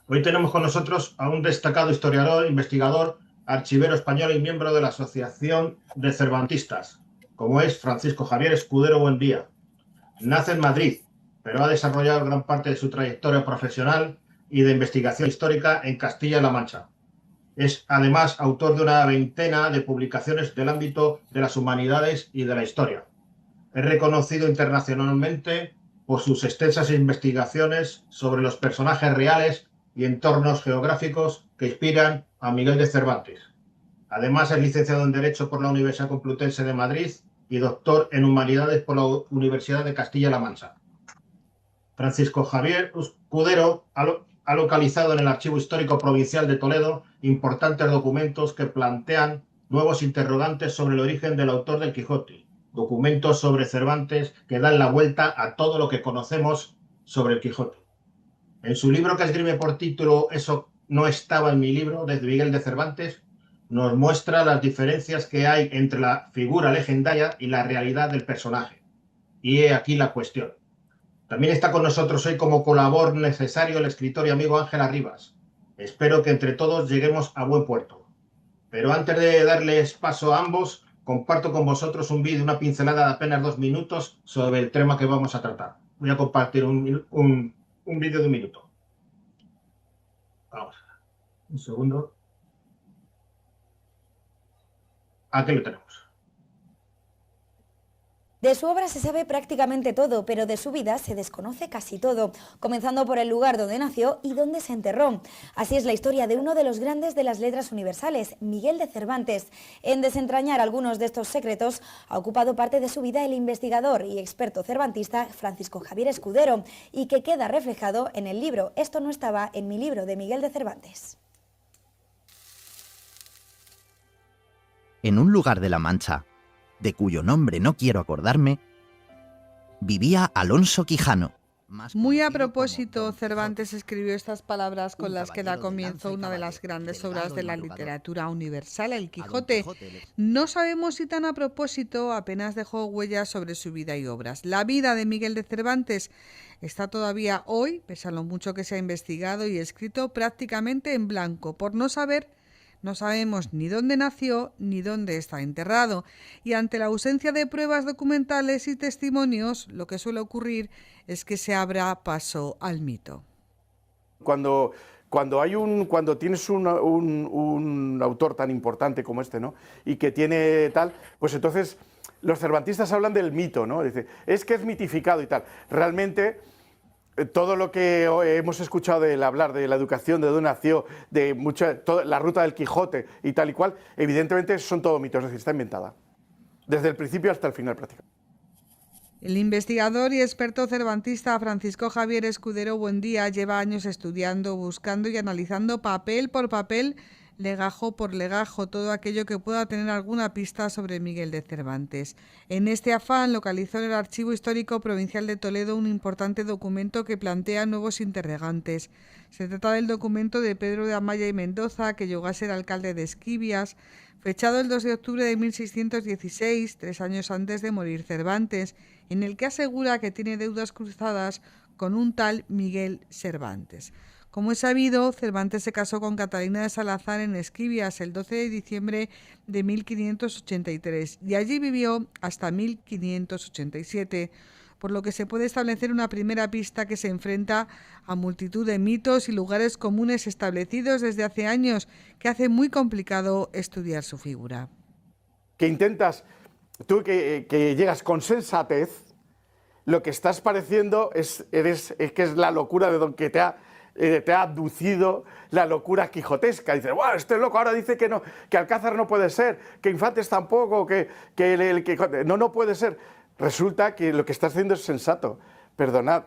Hoy tenemos con nosotros a un destacado historiador, investigador, archivero español y miembro de la Asociación de Cervantistas, como es Francisco Javier Escudero Buendía. Nace en Madrid, pero ha desarrollado gran parte de su trayectoria profesional y de investigación histórica en Castilla-La Mancha. Es además autor de una veintena de publicaciones del ámbito de las humanidades y de la historia. Es reconocido internacionalmente por sus extensas investigaciones sobre los personajes reales y entornos geográficos que inspiran a Miguel de Cervantes. Además, es licenciado en Derecho por la Universidad Complutense de Madrid y doctor en Humanidades por la Universidad de Castilla-La Mancha. Francisco Javier Escudero ha localizado en el Archivo Histórico Provincial de Toledo importantes documentos que plantean nuevos interrogantes sobre el origen del autor del Quijote, documentos sobre Cervantes que dan la vuelta a todo lo que conocemos sobre el Quijote. En su libro, que escribe por título Eso no estaba en mi libro, de Miguel de Cervantes, nos muestra las diferencias que hay entre la figura legendaria y la realidad del personaje. Y he aquí la cuestión. También está con nosotros hoy como colaborador necesario el escritor y amigo Ángel Arribas. Espero que entre todos lleguemos a buen puerto. Pero antes de darles paso a ambos, comparto con vosotros un vídeo, una pincelada de apenas 2 minutos sobre el tema que vamos a tratar. Voy a compartir un vídeo de 1 minuto. Vamos, un segundo. Aquí lo tenemos. De su obra se sabe prácticamente todo, pero de su vida se desconoce casi todo, comenzando por el lugar donde nació y donde se enterró. Así es la historia de uno de los grandes de las letras universales, Miguel de Cervantes. En desentrañar algunos de estos secretos ha ocupado parte de su vida el investigador y experto cervantista Francisco Javier Escudero, y que queda reflejado en el libro Esto no estaba en mi libro, de Miguel de Cervantes. En un lugar de La Mancha, de cuyo nombre no quiero acordarme, vivía Alonso Quijano. Muy a propósito, Cervantes escribió estas palabras con las que da comienzo una de las grandes obras de la literatura universal, El Quijote. No sabemos si tan a propósito, apenas dejó huellas sobre su vida y obras. La vida de Miguel de Cervantes está todavía hoy, pese a lo mucho que se ha investigado y escrito, prácticamente en blanco, por no sabemos ni dónde nació ni dónde está enterrado, y ante la ausencia de pruebas documentales y testimonios, lo que suele ocurrir es que se abra paso al mito. Cuando tienes un autor tan importante como este, ¿no?, y que tiene tal, pues entonces los cervantistas hablan del mito, ¿no? Dice, es que es mitificado y tal. Realmente todo lo que hemos escuchado de él hablar de la educación, de dónde nació, de la ruta del Quijote y tal y cual, evidentemente son todo mitos, es decir, está inventada. Desde el principio hasta el final prácticamente. El investigador y experto cervantista Francisco Javier Escudero Buendía lleva años estudiando, buscando y analizando papel por papel, legajo por legajo, todo aquello que pueda tener alguna pista sobre Miguel de Cervantes. En este afán localizó en el Archivo Histórico Provincial de Toledo un importante documento que plantea nuevos interrogantes. Se trata del documento de Pedro de Amaya y Mendoza, que llegó a ser alcalde de Esquivias, fechado el 2 de octubre de 1616, 3 años antes de morir Cervantes, en el que asegura que tiene deudas cruzadas con un tal Miguel Cervantes. Como es sabido, Cervantes se casó con Catalina de Salazar en Esquivias el 12 de diciembre de 1583 y allí vivió hasta 1587, por lo que se puede establecer una primera pista que se enfrenta a multitud de mitos y lugares comunes establecidos desde hace años, que hace muy complicado estudiar su figura. Que intentas, tú que llegas con sensatez, lo que estás pareciendo es que es la locura de don que te ha aducido la locura quijotesca. Dices, ¡guau! Este loco ahora dice que no, que Alcázar no puede ser, que Infantes tampoco, que el Quijote no puede ser. Resulta que lo que está haciendo es sensato. Perdonad,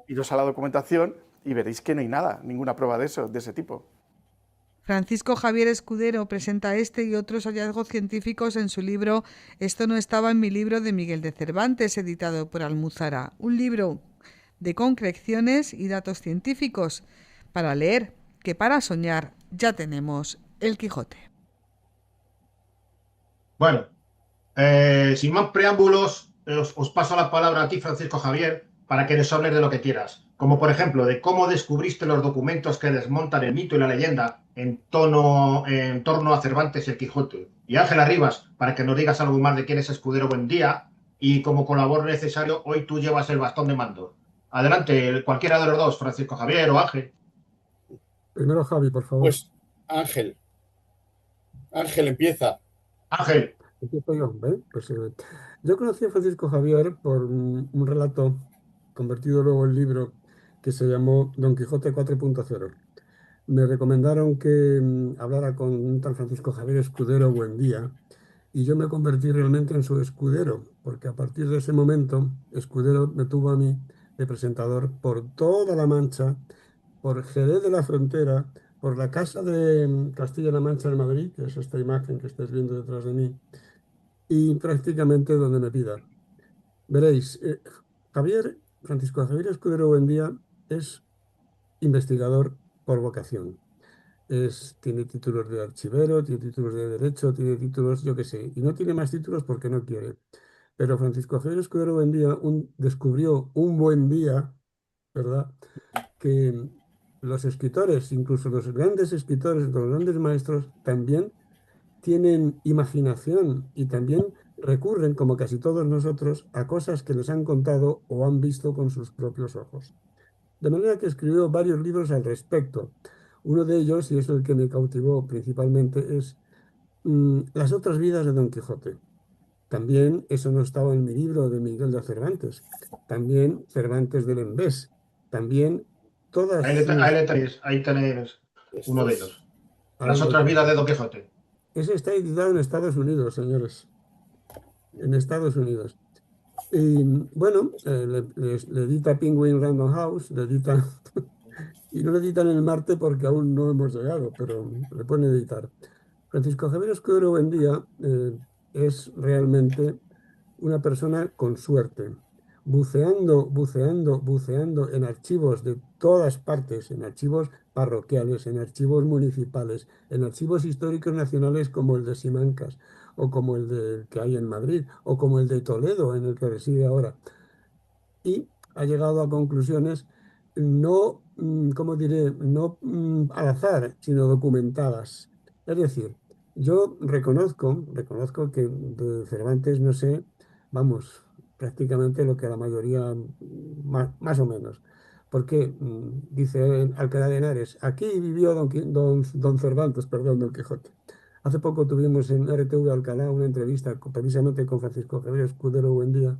iros a la documentación y veréis que no hay nada, ninguna prueba de ese tipo. Francisco Javier Escudero presenta este y otros hallazgos científicos en su libro Esto no estaba en mi libro, de Miguel de Cervantes, editado por Almuzara. Un libro de concreciones y datos científicos para leer, que para soñar ya tenemos El Quijote. Bueno, sin más preámbulos, os paso la palabra a ti, Francisco Javier, para que nos hables de lo que quieras. como por ejemplo de cómo descubriste los documentos que desmontan el mito y la leyenda en torno a Cervantes y el Quijote. Y Ángela Rivas, para que nos digas algo más de quién es Escudero Buendía y como colabor necesario, hoy tú llevas el bastón de mando. Adelante, cualquiera de los dos, Francisco Javier o Ángel. Primero Javi, por favor. Pues Ángel empieza. Ángel. Empiezo yo, ¿ves? Pues, yo conocí a Francisco Javier por un relato convertido luego en libro que se llamó Don Quijote 4.0. Me recomendaron que hablara con un tal Francisco Javier Escudero Buendía y yo me convertí realmente en su escudero, porque a partir de ese momento Escudero me tuvo a mí de presentador por toda La Mancha, por Jerez de la Frontera, por la Casa de Castilla-La Mancha de Madrid, que es esta imagen que estáis viendo detrás de mí, y prácticamente donde me pida. Veréis, Francisco Javier Escudero Buendía es investigador por vocación. Tiene títulos de archivero, tiene títulos de derecho, tiene títulos, yo qué sé, y no tiene más títulos porque no quiere. Pero Francisco Javier Escudero Buendía descubrió un buen día, ¿verdad? Que los escritores, incluso los grandes escritores, los grandes maestros, también tienen imaginación y también recurren, como casi todos nosotros, a cosas que les han contado o han visto con sus propios ojos. De manera que escribió varios libros al respecto. Uno de ellos, y es el que me cautivó principalmente, es Las otras vidas de Don Quijote. También eso no estaba en mi libro de Miguel de Cervantes. También Cervantes del Envés. También todas Ahí tenéis uno de ellos. Las Ahí otras lo vidas de tenéis. Don Quijote. Ese está editado en Estados Unidos, señores. En Estados Unidos. Y bueno, le edita Penguin Random House, le edita, y no le editan en el Marte porque aún no hemos llegado, pero le pone editar. Francisco Javier Escudero Buendía es realmente una persona con suerte, buceando en archivos de todas partes, en archivos parroquiales, en archivos municipales, en archivos históricos nacionales como el de Simancas, o como que hay en Madrid, o como el de Toledo, en el que reside ahora. Y ha llegado a conclusiones no, ¿cómo diré?, no al azar, sino documentadas. Es decir, yo reconozco que de Cervantes no sé, vamos, prácticamente lo que la mayoría, más o menos. Porque dice Alcalá de Henares, aquí vivió don Cervantes, perdón, Don Quijote. Hace poco tuvimos en RTV Alcalá una entrevista precisamente con Francisco Javier Escudero Buendía,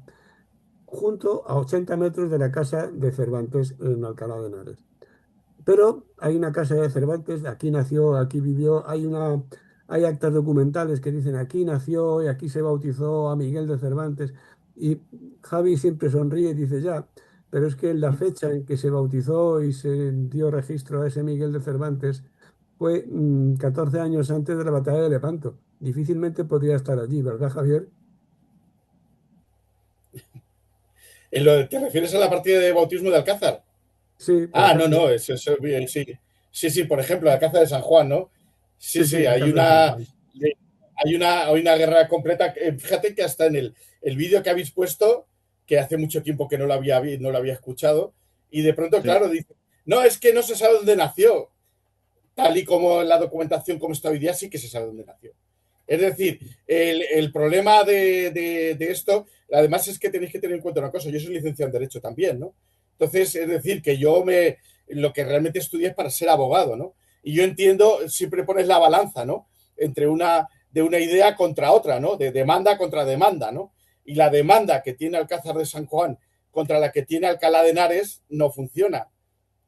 junto a 80 metros de la casa de Cervantes en Alcalá de Henares. Pero hay una casa de Cervantes, aquí nació, aquí vivió, hay actas documentales que dicen aquí nació y aquí se bautizó a Miguel de Cervantes. Y Javi siempre sonríe y dice ya, pero es que la fecha en que se bautizó y se dio registro a ese Miguel de Cervantes fue 14 años antes de la batalla de Lepanto. Difícilmente podría estar allí, ¿verdad, Javier? ¿Te refieres a la partida de bautismo de Alcázar? Sí, por Ah, no, ejemplo. no, eso bien, sí. Sí, sí, por ejemplo, la caza de San Juan, ¿no? Sí, Sí, sí, sí, la casa de San Juan. hay una guerra completa. Fíjate que hasta en el vídeo que habéis puesto, que hace mucho tiempo que no lo había escuchado, y de pronto, Sí. claro, dice, no, es que no se sabe dónde nació. Tal y como la documentación como está hoy día, sí que se sabe dónde nació. Es decir, el problema de esto, además es que tenéis que tener en cuenta una cosa, yo soy licenciado en Derecho también, ¿no? Entonces, es decir, que lo que realmente estudié es para ser abogado, ¿no? Y yo entiendo, siempre pones la balanza, ¿no? Entre de una idea contra otra, ¿no? De demanda contra demanda, ¿no? Y la demanda que tiene Alcázar de San Juan contra la que tiene Alcalá de Henares no funciona.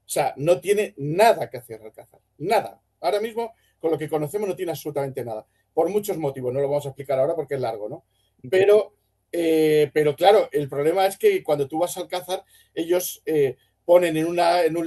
O sea, no tiene nada que hacer Alcázar, nada. Ahora mismo, con lo que conocemos, no tiene absolutamente nada. Por muchos motivos, no lo vamos a explicar ahora porque es largo, ¿no? Pero claro, el problema es que cuando tú vas a Alcázar, ellos ponen en un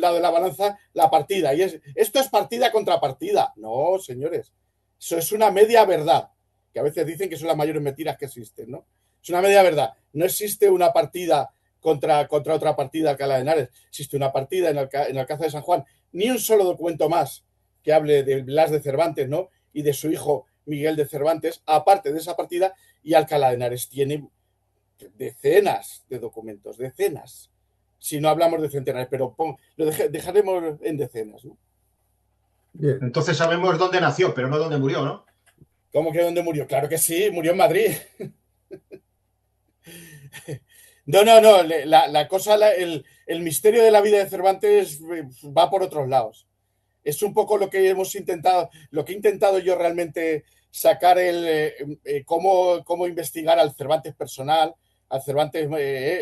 lado de la balanza la partida. Y esto es partida contra partida. No, señores. Eso es una media verdad. Que a veces dicen que son las mayores mentiras que existen, ¿no? Es una media verdad. No existe una partida contra otra partida Alcalá de Henares. Existe una partida en Alcázar de San Juan. Ni un solo documento más que hable de Blas de Cervantes, ¿no? Y de su hijo Miguel de Cervantes, aparte de esa partida, y Alcalá de Henares tiene decenas de documentos, decenas. si no hablamos de centenares, pero dejaremos en decenas, ¿no? Bien. Entonces sabemos dónde nació, pero no dónde murió, ¿no? ¿Cómo que dónde murió? Claro que sí, murió en Madrid. No, la cosa, el misterio de la vida de Cervantes va por otros lados. Es un poco lo que hemos intentado, lo que he intentado yo realmente sacar cómo investigar al Cervantes personal, al Cervantes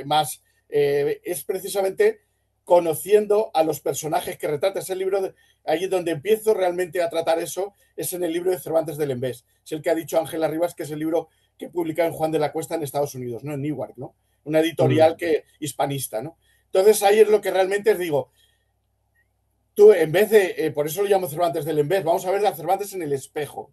más, es precisamente conociendo a los personajes que retrata ese libro. Ahí donde empiezo realmente a tratar eso es en el libro de Cervantes del Envés. Es el que ha dicho Ángela Rivas, que es el libro que publica en Juan de la Cuesta en Estados Unidos, ¿no? En Newark, ¿no? Una editorial hispanista, ¿no? Entonces ahí es lo que realmente os digo. Tú, en vez de, por eso lo llamo Cervantes del Envés, vamos a ver a Cervantes en el espejo.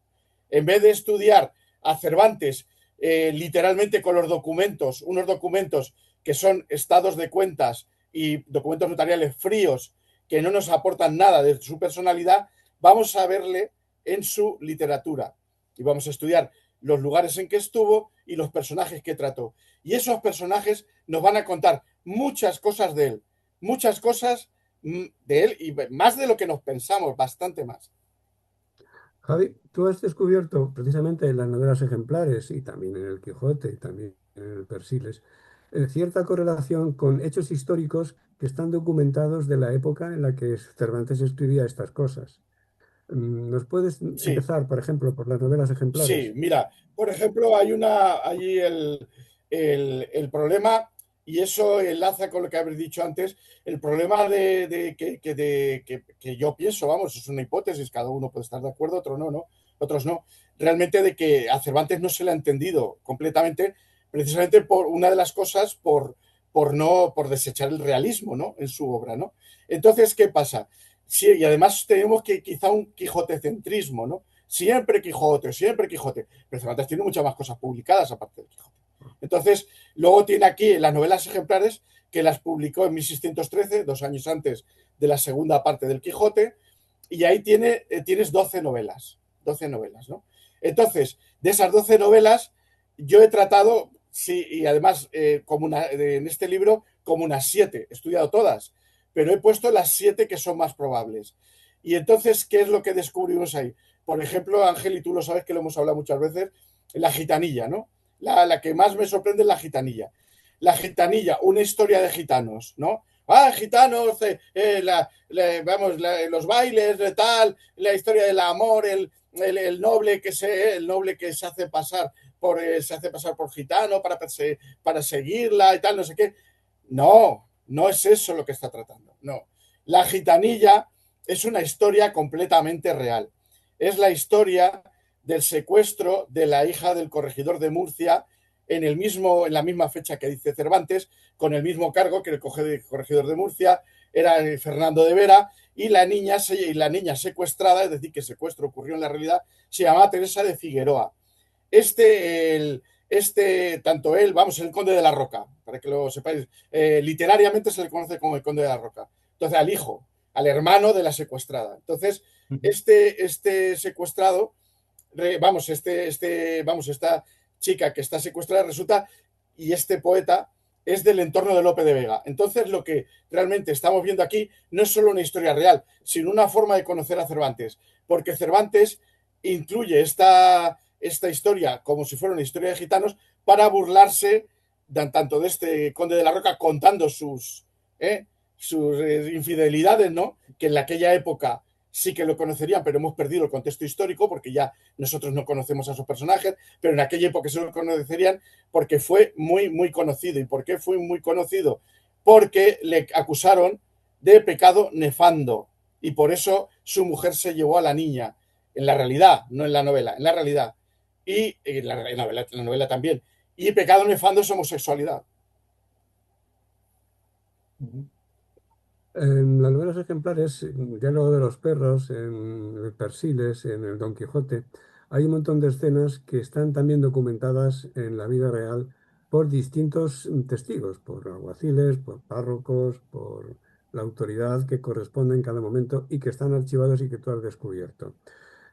En vez de estudiar a Cervantes literalmente con los documentos, unos documentos que son estados de cuentas y documentos notariales fríos que no nos aportan nada de su personalidad, vamos a verle en su literatura y vamos a estudiar los lugares en que estuvo y los personajes que trató. Y esos personajes nos van a contar muchas cosas de él, muchas cosas de él y más de lo que nos pensamos, bastante más. Javi, tú has descubierto precisamente en las novelas ejemplares y también en el Quijote y también en el Persiles cierta correlación con hechos históricos que están documentados de la época en la que Cervantes escribía estas cosas. ¿Nos puedes Sí, empezar, por ejemplo, por las novelas sí, ejemplares? mira, por ejemplo, hay allí el problema, y eso enlaza con lo que habéis dicho antes, el problema que yo pienso, vamos, es una hipótesis, cada uno puede estar de acuerdo, otros no, ¿no? Otros no. Realmente de que a Cervantes no se le ha entendido completamente, precisamente por una de las cosas, por desechar el realismo, ¿no? En su obra, ¿no? Entonces, ¿qué pasa? Sí, y además tenemos que quizá un quijotecentrismo, ¿no? Siempre Quijote, siempre Quijote. Pero Cervantes tiene muchas más cosas publicadas aparte del Quijote. Entonces, luego tiene aquí las novelas ejemplares que las publicó en 1613, 2 años antes de la segunda parte del Quijote, y ahí tienes 12 novelas, 12 novelas, ¿no? Entonces, de esas 12 novelas, yo he tratado, sí, y además en este libro, como unas 7, he estudiado todas, pero he puesto las 7 que son más probables. Y entonces, ¿qué es lo que descubrimos ahí? Por ejemplo, Ángel, y tú lo sabes que lo hemos hablado muchas veces, la gitanilla, ¿no? La que más me sorprende es la gitanilla. La gitanilla, una historia de gitanos, ¿no? Ah, gitanos, vamos, los bailes, de tal, la historia del amor, el noble que se hace pasar por gitano para seguirla y tal, no sé qué. No, no es eso lo que está tratando. No. La gitanilla es una historia completamente real. Es la historia del secuestro de la hija del corregidor de Murcia en la misma fecha que dice Cervantes, con el mismo cargo que el corregidor de Murcia, era Fernando de Vera, y la niña secuestrada, es decir, que el secuestro ocurrió en la realidad, se llamaba Teresa de Figueroa. Tanto él, vamos, el conde de la Roca, para que lo sepáis, literariamente se le conoce como el conde de la Roca. Entonces, al hijo, al hermano de la secuestrada. Entonces, este secuestrado, esta chica que está secuestrada resulta, y este poeta es del entorno de Lope de Vega. Entonces, lo que realmente estamos viendo aquí no es solo una historia real, sino una forma de conocer a Cervantes, porque Cervantes incluye esta historia como si fuera una historia de gitanos para burlarse tanto de este conde de la Roca contando sus infidelidades, ¿no? Que en aquella época sí que lo conocerían, pero hemos perdido el contexto histórico porque ya nosotros no conocemos a esos personajes, pero en aquella época se lo conocerían porque fue muy, muy conocido. ¿Y por qué fue muy conocido? Porque le acusaron de pecado nefando y por eso su mujer se llevó a la niña, en la realidad, no en la novela, en la realidad. Y en la novela también. Y pecado nefando es homosexualidad. En las novelas ejemplares, en Diálogo de los perros, en el Persiles, en el Don Quijote, hay un montón de escenas que están también documentadas en la vida real por distintos testigos, por alguaciles, por párrocos, por la autoridad que corresponde en cada momento y que están archivados y que tú has descubierto.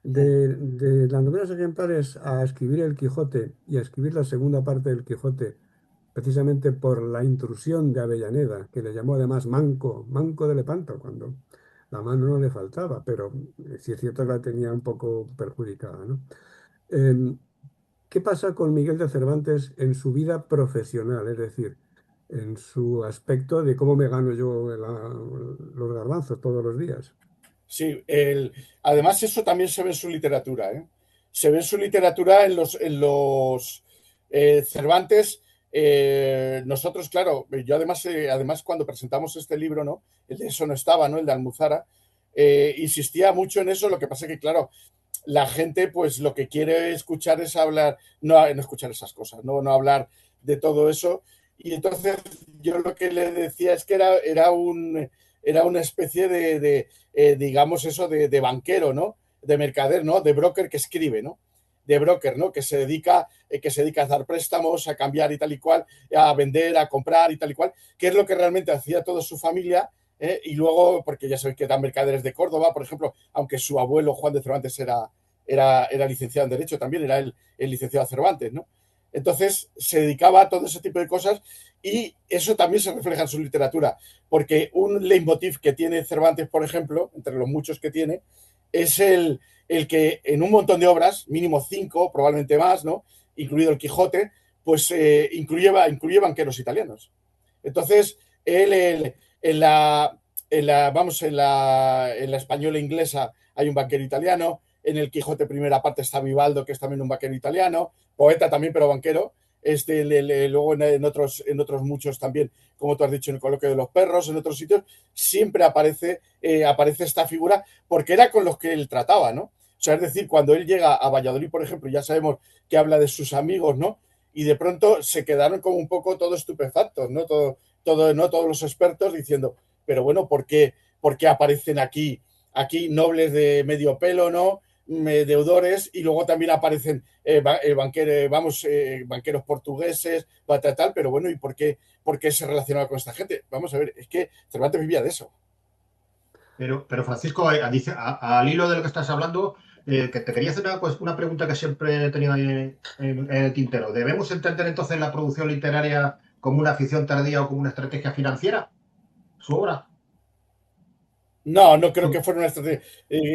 De las novelas ejemplares a escribir el Quijote y a escribir la segunda parte del Quijote, precisamente por la intrusión de Avellaneda, que le llamó además manco, manco de Lepanto, cuando la mano no le faltaba, pero sí es cierto que la tenía un poco perjudicada, ¿no? Em, ¿Qué pasa con Miguel de Cervantes en su vida profesional? Es decir, en su aspecto de cómo me gano yo los garbanzos todos los días. Sí, además eso también se ve en su literatura, ¿eh? Se ve en su literatura en los Cervantes. Nosotros, claro, yo además cuando presentamos este libro, ¿no? El de Eso no estaba, ¿no? El de Almuzara, insistía mucho en eso. Lo que pasa es que, claro, la gente, pues lo que quiere escuchar es hablar, no escuchar esas cosas, no hablar de todo eso. Y entonces yo lo que le decía es que era una especie digamos eso, de banquero, ¿no? De mercader, ¿no? De broker que escribe, ¿no? De broker, ¿no? Que se dedica a dar préstamos, a cambiar y tal y cual, a vender, a comprar y tal y cual, que es lo que realmente hacía toda su familia. Y luego, porque ya sabéis que eran mercaderes de Córdoba, por ejemplo, aunque su abuelo Juan de Cervantes era licenciado en Derecho también, era el licenciado Cervantes, ¿no? Entonces se dedicaba a todo ese tipo de cosas y eso también se refleja en su literatura, porque un leitmotiv que tiene Cervantes, por ejemplo, entre los muchos que tiene, es el que en un montón de obras, mínimo 5, probablemente más, ¿no? Incluido el Quijote, pues incluye banqueros italianos. Entonces, él en la española inglesa hay un banquero italiano, en el Quijote primera parte está Vivaldo, que es también un banquero italiano, poeta también, pero banquero. Luego en otros muchos también, como tú has dicho, en el Coloquio de los Perros, en otros sitios, siempre aparece esta figura, porque era con los que él trataba, ¿no? O sea, es decir, cuando él llega a Valladolid, por ejemplo, ya sabemos que habla de sus amigos, ¿no? Y de pronto se quedaron como un poco todos estupefactos, ¿no? ¿no? Todos los expertos diciendo, pero bueno, ¿por qué aparecen aquí nobles de medio pelo, ¿no? Deudores, y luego también aparecen banqueros portugueses, tal, pero bueno, ¿y por qué se relacionaba con esta gente? Vamos a ver, es que Cervantes vivía de eso. Pero Francisco, al hilo de lo que estás hablando, que te quería hacer una pregunta que siempre he tenido ahí en el tintero. ¿Debemos entender entonces la producción literaria como una afición tardía o como una estrategia financiera? ¿Su obra? No creo que fuera una estrategia.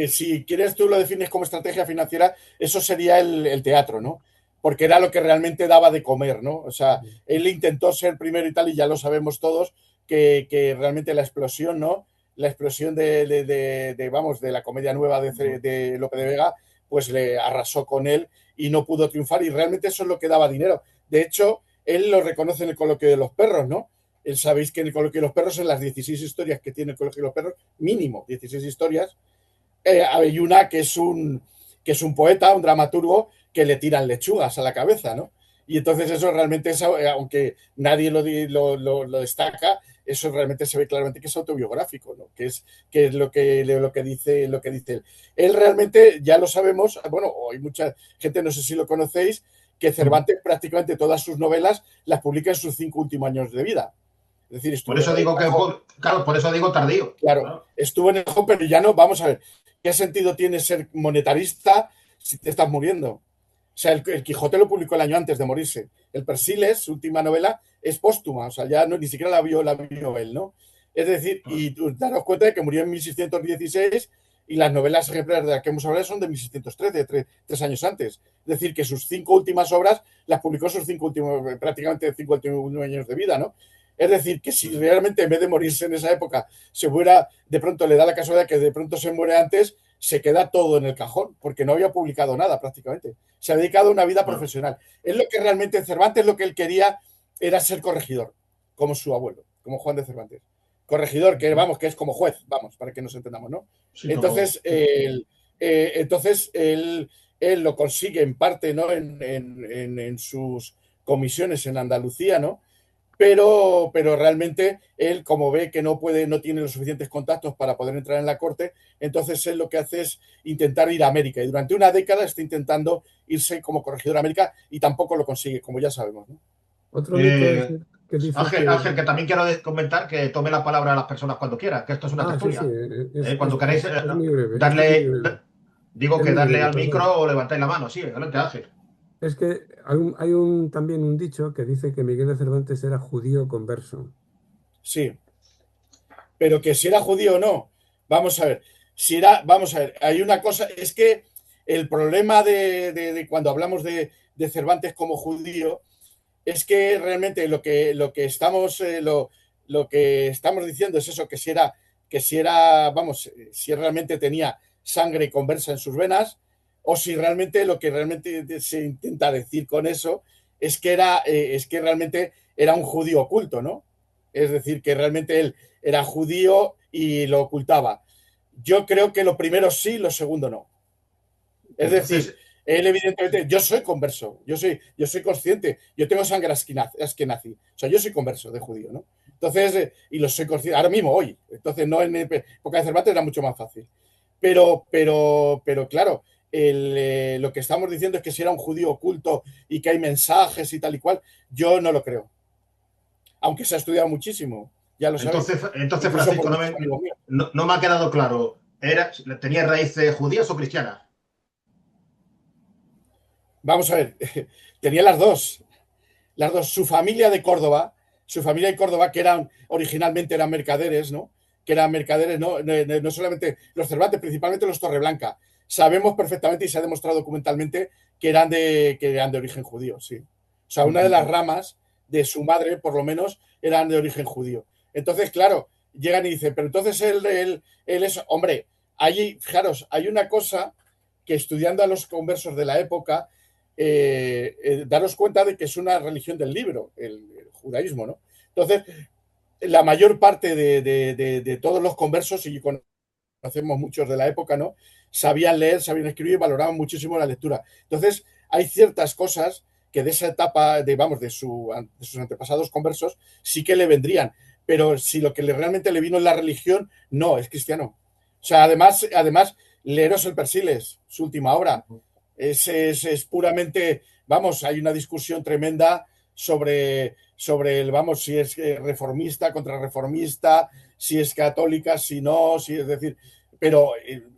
Si quieres, tú lo defines como estrategia financiera, eso sería el teatro, ¿no? Porque era lo que realmente daba de comer, ¿no? O sea, él intentó ser primero y tal, y ya lo sabemos todos, que realmente la explosión, ¿no? La explosión de la comedia nueva de Lope de Vega, pues le arrasó con él y no pudo triunfar, y realmente eso es lo que daba dinero. De hecho, él lo reconoce en el Coloquio de los Perros, ¿no? Sabéis que en el Coloquio de los Perros, en las 16 historias que tiene el Coloquio de los Perros, mínimo 16 historias, hay una que es un poeta, un dramaturgo, que le tiran lechugas a la cabeza, ¿no? Y entonces eso realmente, aunque nadie lo destaca, eso realmente se ve claramente que es autobiográfico, ¿no? Que es lo que dice él. Él realmente, ya lo sabemos, bueno, hay mucha gente, no sé si lo conocéis, que Cervantes prácticamente todas sus novelas las publica en sus 5 últimos años de vida. Es decir, por eso digo por eso digo tardío. Claro, estuvo en el Home, pero ya no. Vamos a ver, ¿qué sentido tiene ser monetarista si te estás muriendo? O sea, el Quijote lo publicó el año antes de morirse. El Persiles, su última novela, es póstuma. O sea, ya ni siquiera la vio él, ¿no? Es decir, y daros cuenta de que murió en 1616 y las novelas ejemplares de las que hemos hablado son de 1613, 3 años antes. Es decir, que sus 5 últimas obras las publicó sus prácticamente 5 últimos años de vida, ¿no? Es decir, que si realmente en vez de morirse en esa época se muera, de pronto le da la casualidad que de pronto se muere antes, se queda todo en el cajón, porque no había publicado nada prácticamente. Se ha dedicado a una vida profesional. Es lo que realmente Cervantes, lo que él quería era ser corregidor, como su abuelo, como Juan de Cervantes. Corregidor, que es como juez, para que nos entendamos, ¿no? Sí, entonces, él lo consigue en parte, ¿no? En sus comisiones en Andalucía, ¿no? Pero realmente él, como ve que no tiene los suficientes contactos para poder entrar en la corte, entonces él lo que hace es intentar ir a América, y durante una década está intentando irse como corregidor a América y tampoco lo consigue, como ya sabemos, ¿no? Otro mito que dice Ángel, que también quiero comentar que tome la palabra a las personas cuando quiera, que esto es una tertulia. Sí, cuando queréis darle al micro o levantáis la mano. Sí, adelante, Ángel. Es que también un dicho que dice que Miguel de Cervantes era judío converso. Sí, pero que si era judío o no, vamos a ver, si era, vamos a ver, hay una cosa, es que el problema de cuando hablamos de Cervantes como judío es que realmente lo que estamos, lo que estamos diciendo es eso, que si era, vamos, si realmente tenía sangre conversa en sus venas, o si realmente lo que realmente se intenta decir con eso es que realmente era un judío oculto, ¿no? Es decir, que realmente él era judío y lo ocultaba. Yo creo que lo primero sí, lo segundo no. Es decir, Entonces, él evidentemente, yo soy converso, yo soy consciente, yo tengo sangre askenazi, o sea, yo soy converso de judío, ¿no? Entonces, y lo soy consciente, ahora mismo, hoy, entonces no en época de Cervantes era mucho más fácil. Pero claro, lo que estamos diciendo es que si era un judío oculto y que hay mensajes y tal y cual, yo no lo creo, aunque se ha estudiado muchísimo, ya lo sabéis, entonces incluso Francisco, por muchos amigos míos. no me ha quedado claro. ¿Tenía raíces judías o cristianas? Vamos a ver, tenía las dos, su familia de Córdoba, que originalmente eran mercaderes, ¿no? Que eran mercaderes, no solamente los Cervantes, principalmente los Torreblanca. Sabemos perfectamente y se ha demostrado documentalmente que eran de origen judío, sí. O sea, una de las ramas de su madre, por lo menos, eran de origen judío. Entonces, claro, llegan y dicen, pero entonces él es, hombre, allí, fijaros, hay una cosa que estudiando a los conversos de la época, daros cuenta de que es una religión del libro, el judaísmo, ¿no? Entonces, la mayor parte de todos los conversos, y conocemos muchos de la época, ¿no? Sabían leer, sabían escribir y valoraban muchísimo la lectura. Entonces, hay ciertas cosas que de esa etapa, de sus antepasados conversos, sí que le vendrían. Pero si lo que realmente le vino en la religión, no, es cristiano. O sea, además leeros el Persiles, su última obra. Es puramente, vamos, hay una discusión tremenda sobre el, vamos, si es reformista, contrarreformista, si es católica, si no, si es decir, pero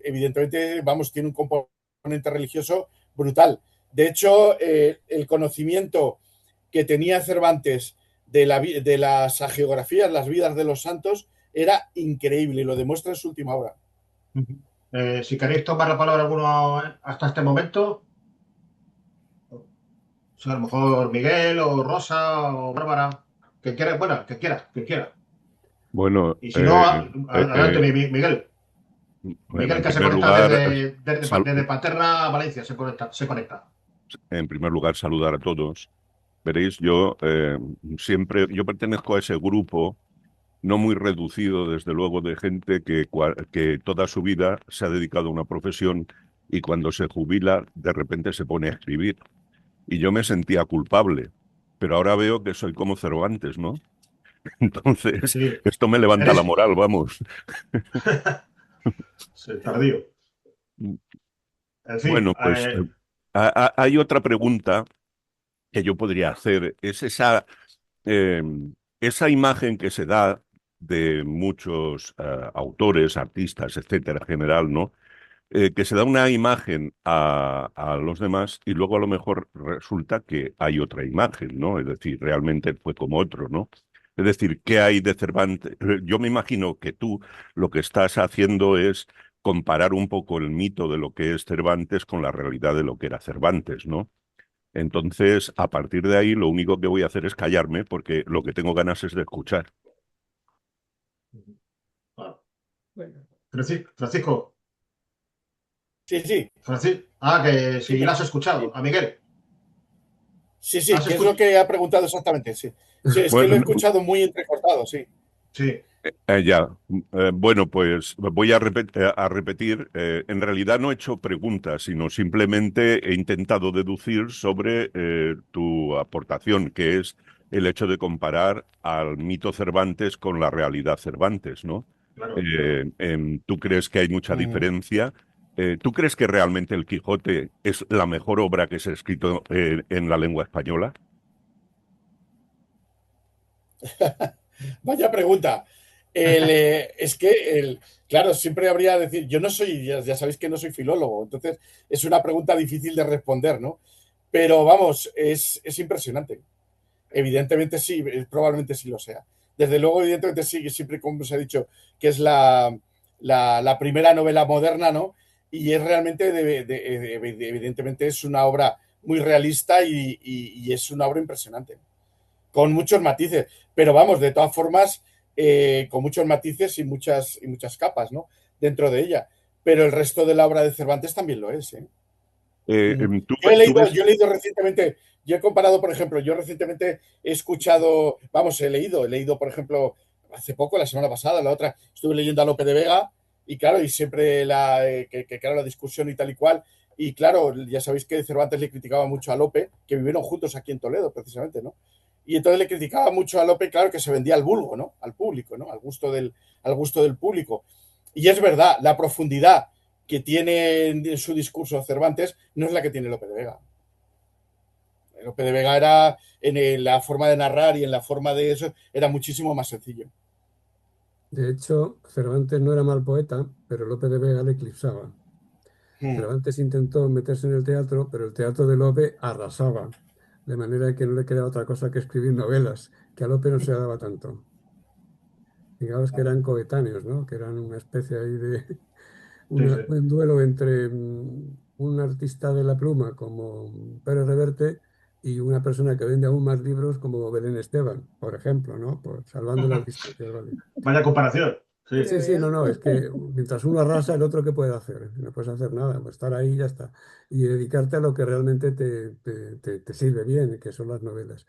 evidentemente, vamos, tiene un componente religioso brutal. De hecho, el conocimiento que tenía Cervantes de las hagiografías, las vidas de los santos, era increíble y lo demuestra en su última obra. Si queréis tomar la palabra alguno hasta este momento, a lo mejor Miguel o Rosa o Bárbara, que quiera, bueno, que quiera. Bueno, Y si no, adelante, Miguel. Miguel, en que se primer conecta lugar, desde Paterna a Valencia, se conecta. en primer lugar, saludar a todos. Veréis, yo yo pertenezco a ese grupo no muy reducido, desde luego, de gente que toda su vida se ha dedicado a una profesión y cuando se jubila, de repente se pone a escribir. Y yo me sentía culpable, pero ahora veo que soy como Cervantes, ¿no? Entonces, Sí, esto me levanta la moral, vamos. sí, tardío. En fin, Bueno, pues hay otra pregunta que yo podría hacer. Es eh, esa imagen que se da de muchos autores, artistas, etcétera, en general, ¿no? Que se da una imagen a los demás y luego a lo mejor resulta que hay otra imagen, ¿no? Es decir, realmente fue como otro, ¿no? Es decir, ¿qué hay de Cervantes? Yo me imagino que tú lo que estás haciendo es comparar un poco el mito de lo que es Cervantes con la realidad de lo que era Cervantes, ¿no? Entonces, a partir de ahí, lo único que voy a hacer es callarme porque lo que tengo ganas es de escuchar. Francisco, Sí, sí, que si dime. la has escuchado, a Miguel. Sí, sí, ¿Has que es lo escuchado? que ha preguntado exactamente, sí. Sí, es que lo he Bueno, escuchado muy entrecortado, sí. Sí. ya. Bueno, pues voy a repetir. En realidad no he hecho preguntas, sino simplemente he intentado deducir sobre tu aportación, que es el hecho de comparar al mito Cervantes con la realidad Cervantes, ¿no? Claro. ¿Tú crees que hay mucha Mm. diferencia? ¿Tú crees que realmente El Quijote es la mejor obra que se ha escrito en la lengua española? Vaya pregunta. Es que, claro, siempre habría decir, yo no soy, ya sabéis que no soy filólogo, entonces es una pregunta difícil de responder, ¿no? pero vamos, es impresionante. Evidentemente sí, probablemente sí lo sea. Desde luego, evidentemente sí, que siempre, como se ha dicho, que es la primera novela moderna, ¿no? Y es realmente, evidentemente, es una obra muy realista y es una obra impresionante, con muchos matices. Pero vamos, de todas formas, con muchos matices y muchas capas, ¿no? Dentro de ella. Pero el resto de la obra de Cervantes también lo es, ¿eh? ¿Tú, Yo he tú ves? leído recientemente, yo he comparado, por ejemplo, yo recientemente he escuchado, vamos, he leído, por ejemplo, hace poco, la semana pasada, la otra, estuve leyendo a Lope de Vega y claro, y siempre claro, la discusión y tal y cual. Y claro, ya sabéis que Cervantes le criticaba mucho a Lope, que vivieron juntos aquí en Toledo, precisamente, ¿no? Y entonces le criticaba mucho a Lope, claro, que se vendía al vulgo, ¿no? Al público, ¿no? Al gusto del público. Y es verdad, la profundidad que tiene en su discurso Cervantes no es la que tiene Lope de Vega. Lope de Vega era, la forma de narrar y en la forma de eso, era muchísimo más sencillo. De hecho, Cervantes no era mal poeta, pero Lope de Vega le eclipsaba. Cervantes intentó meterse en el teatro, pero el teatro de Lope arrasaba, de manera que no le quedaba otra cosa que escribir novelas, que a Lope no se le daba tanto. Digamos que eran coetáneos, ¿no? Que eran una especie ahí de Sí, sí. un duelo entre un artista de la pluma como Pérez Reverte y una persona que vende aún más libros como Belén Esteban, por ejemplo, ¿no? Salvando las distancias, ¿vale? Vaya comparación. Sí. Sí, sí, no, no, es que mientras uno arrasa, el otro ¿qué puede hacer? No puedes hacer nada, pues estar ahí y ya está. Y dedicarte a lo que realmente te sirve bien, que son las novelas.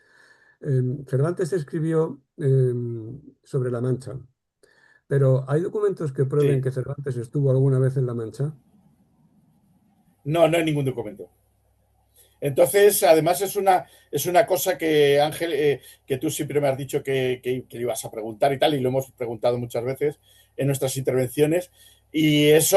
Cervantes escribió sobre La Mancha, pero ¿hay documentos que prueben Sí. que Cervantes estuvo alguna vez en La Mancha? No, no hay ningún documento. Entonces, además es una cosa que, Ángel, que tú siempre me has dicho que ibas a preguntar y tal, y lo hemos preguntado muchas veces en nuestras intervenciones, y es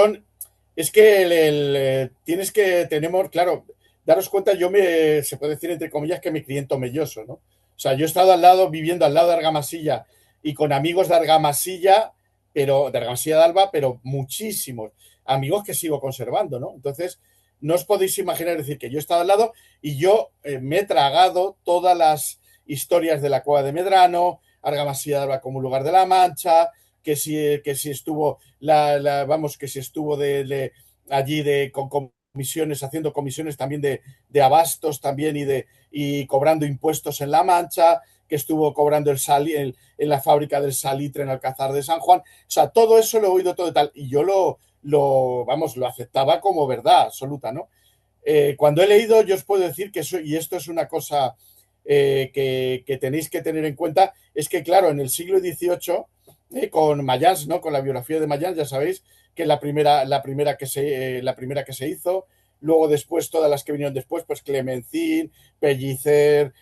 que tienes que, tenemos, claro, daros cuenta, se puede decir entre comillas que me crié en Tomelloso, ¿no? O sea, yo he estado viviendo al lado de Argamasilla y con amigos de Argamasilla, de Argamasilla de Alba, pero muchísimos amigos que sigo conservando, ¿no? Entonces, no os podéis imaginar, decir, que yo he estado al lado y yo me he tragado todas las historias de la Cueva de Medrano, Argamasilla de Alba como un lugar de la Mancha, que si estuvo, vamos, que si estuvo allí con comisiones, haciendo comisiones también de abastos también y cobrando impuestos en La Mancha, que estuvo cobrando en la fábrica del salitre en Alcázar de San Juan. O sea, todo eso lo he oído todo y tal. Y yo lo aceptaba como verdad absoluta, ¿no? Cuando he leído, yo os puedo decir que y esto es una cosa que tenéis que tener en cuenta, es que, claro, en el siglo XVIII, con Mayans, ¿no? Con la biografía de Mayans, ya sabéis que la primera que se hizo, luego después, todas las que vinieron después, pues Clemencín, Pellicer,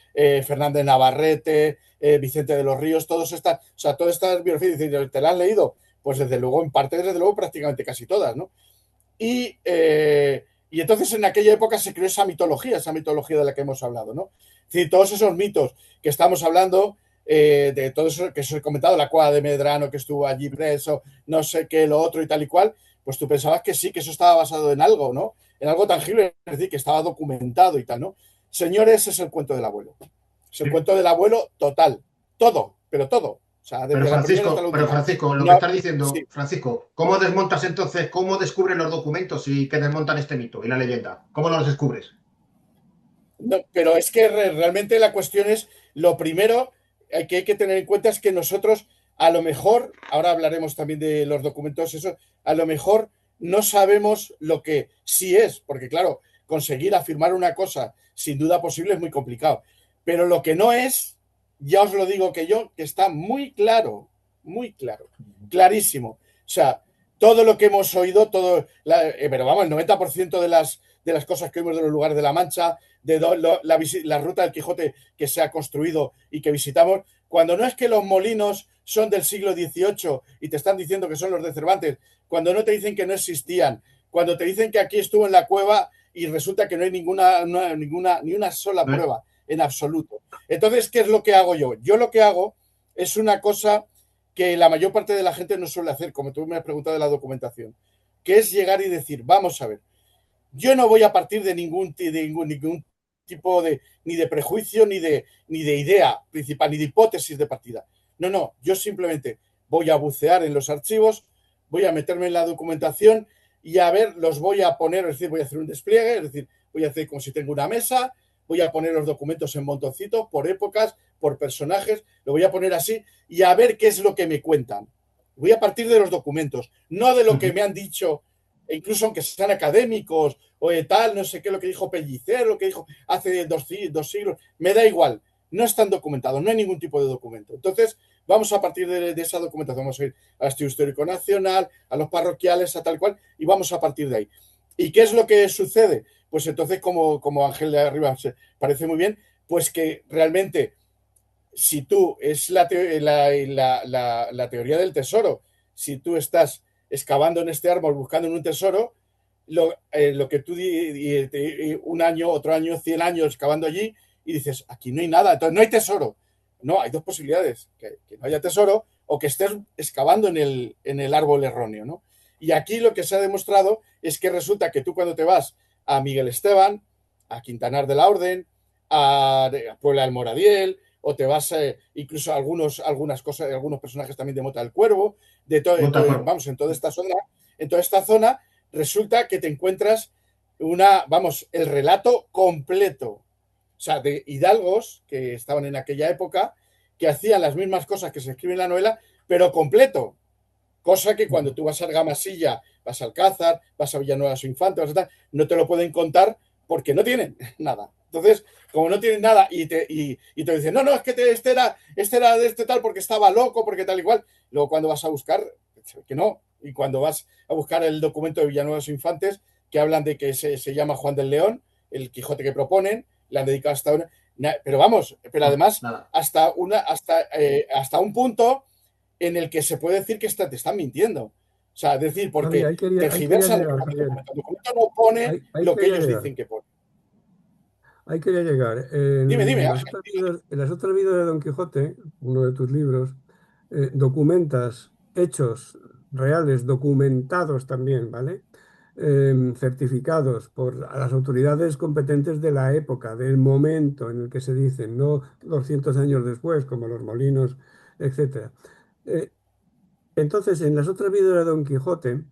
Fernández Navarrete, Vicente de los Ríos, todas estas biografías, ¿te las has leído? Pues desde luego, en parte, desde luego, prácticamente casi todas, ¿no? Y entonces en aquella época se creó esa mitología de la que hemos hablado, ¿no? Es decir, todos esos mitos que estamos hablando, de todo eso que os he comentado, la Cueva de Medrano que estuvo allí preso, no sé qué, lo otro y tal y cual, pues tú pensabas que sí, que eso estaba basado en algo, ¿no? En algo tangible, es decir, que estaba documentado y tal, ¿no? Señores, es el cuento del abuelo. Es el cuento del abuelo total. Todo, pero todo. O sea, desde la primera hasta la última. Francisco, lo No, que estás diciendo, sí. Francisco, ¿cómo desmontas entonces, cómo descubres los documentos y que desmontan este mito y la leyenda? ¿Cómo los descubres? No, pero es que realmente la cuestión es, lo primero que hay que tener en cuenta es que nosotros, a lo mejor, ahora hablaremos también de los documentos, eso, a lo mejor no sabemos lo que sí es, porque claro, conseguir afirmar una cosa sin duda posible es muy complicado, pero lo que no es, ya os lo digo que está muy claro, clarísimo. O sea, todo lo que hemos oído, pero vamos, el 90% de las cosas que oímos de los lugares de la Mancha, la ruta del Quijote que se ha construido y que visitamos, cuando no es que los molinos son del siglo XVIII y te están diciendo que son los de Cervantes, cuando no te dicen que no existían, cuando te dicen que aquí estuvo en la cueva y resulta que no hay ni una sola prueba en absoluto. Entonces, ¿qué es lo que hago yo? Yo lo que hago es una cosa que la mayor parte de la gente no suele hacer, como tú me has preguntado de la documentación, que es llegar y decir, vamos a ver, yo no voy a partir de ningún tipo de, ni de prejuicio, ni de idea principal, ni de hipótesis de partida. No, yo simplemente voy a bucear en los archivos, voy a meterme en la documentación y a ver, los voy a poner, es decir, voy a hacer un despliegue, es decir, voy a hacer como si tengo una mesa, voy a poner los documentos en montoncitos, por épocas, por personajes, lo voy a poner así y a ver qué es lo que me cuentan. Voy a partir de los documentos, no de lo que me han dicho, incluso aunque sean académicos o tal, no sé qué, lo que dijo Pellicer, lo que dijo hace dos siglos, me da igual, no están documentados, no hay ningún tipo de documento. Entonces, vamos a partir de esa documentación, vamos a ir al Archivo Histórico Nacional, a los parroquiales, a tal cual, y vamos a partir de ahí. ¿Y qué es lo que sucede? Pues entonces, como Ángel de arriba se parece muy bien, pues que realmente, si tú, es la teoría del tesoro, si tú estás excavando en este árbol buscando en un tesoro, lo que tú un año, otro año, 100 años excavando allí y dices, aquí no hay nada, entonces no hay tesoro. No, hay dos posibilidades, que no haya tesoro o que estés excavando en el árbol erróneo, ¿no? Y aquí lo que se ha demostrado es que resulta que tú cuando te vas a Miguel Esteban, a Quintanar de la Orden, a Puebla del Moradiel, o te vas incluso a algunas cosas, algunos personajes también de Mota del Cuervo, vamos, en toda esta zona, resulta que te encuentras el relato completo, o sea, de hidalgos que estaban en aquella época, que hacían las mismas cosas que se escriben en la novela, pero completo. Cosa que cuando tú vas a Argamasilla, vas a Alcázar, vas a Villanueva de su Infante, no te lo pueden contar porque no tienen nada. Entonces, como no tienen nada y te dicen, no, es que este era de este tal porque estaba loco, porque tal y cual. Luego cuando vas a buscar, que no. Y cuando vas a buscar el documento de Villanueva de los Infantes, que hablan de que se llama Juan del León, el Quijote que proponen, le han dedicado hasta una... Pero vamos, pero además hasta un punto en el que se puede decir que te están mintiendo. O sea, es decir, porque tergiversan el documento no pone lo que ellos dicen que pone. Ahí quería llegar. Dime. En las otras vidas de Don Quijote, uno de tus libros, documentas hechos reales, documentados también, ¿vale? Certificados por las autoridades competentes de la época, del momento en el que se dicen, no 200 años después, como los molinos, etc. Entonces, en las otras vidas de Don Quijote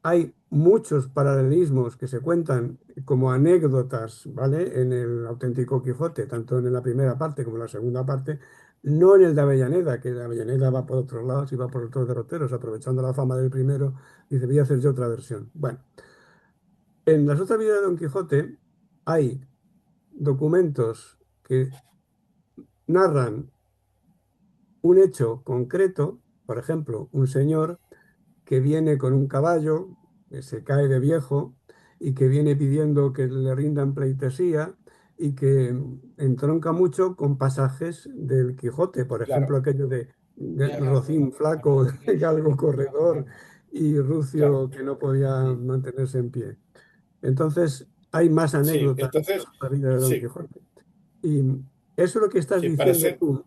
hay muchos paralelismos que se cuentan como anécdotas, ¿vale? En el auténtico Quijote, tanto en la primera parte como en la segunda parte, no en el de Avellaneda, que de Avellaneda va por otros lados y va por otros derroteros, aprovechando la fama del primero, dice, voy a hacer yo otra versión. Bueno, en las otras vidas de Don Quijote hay documentos que narran un hecho concreto, por ejemplo, un señor que viene con un caballo, que se cae de viejo y que viene pidiendo que le rindan pleitesía y que entronca mucho con pasajes del Quijote, por ejemplo, aquello de Rocín flaco, galgo corredor y Rucio que no podía mantenerse en pie. Entonces, hay más anécdotas de la vida de Don Quijote. Y eso lo que estás diciendo tú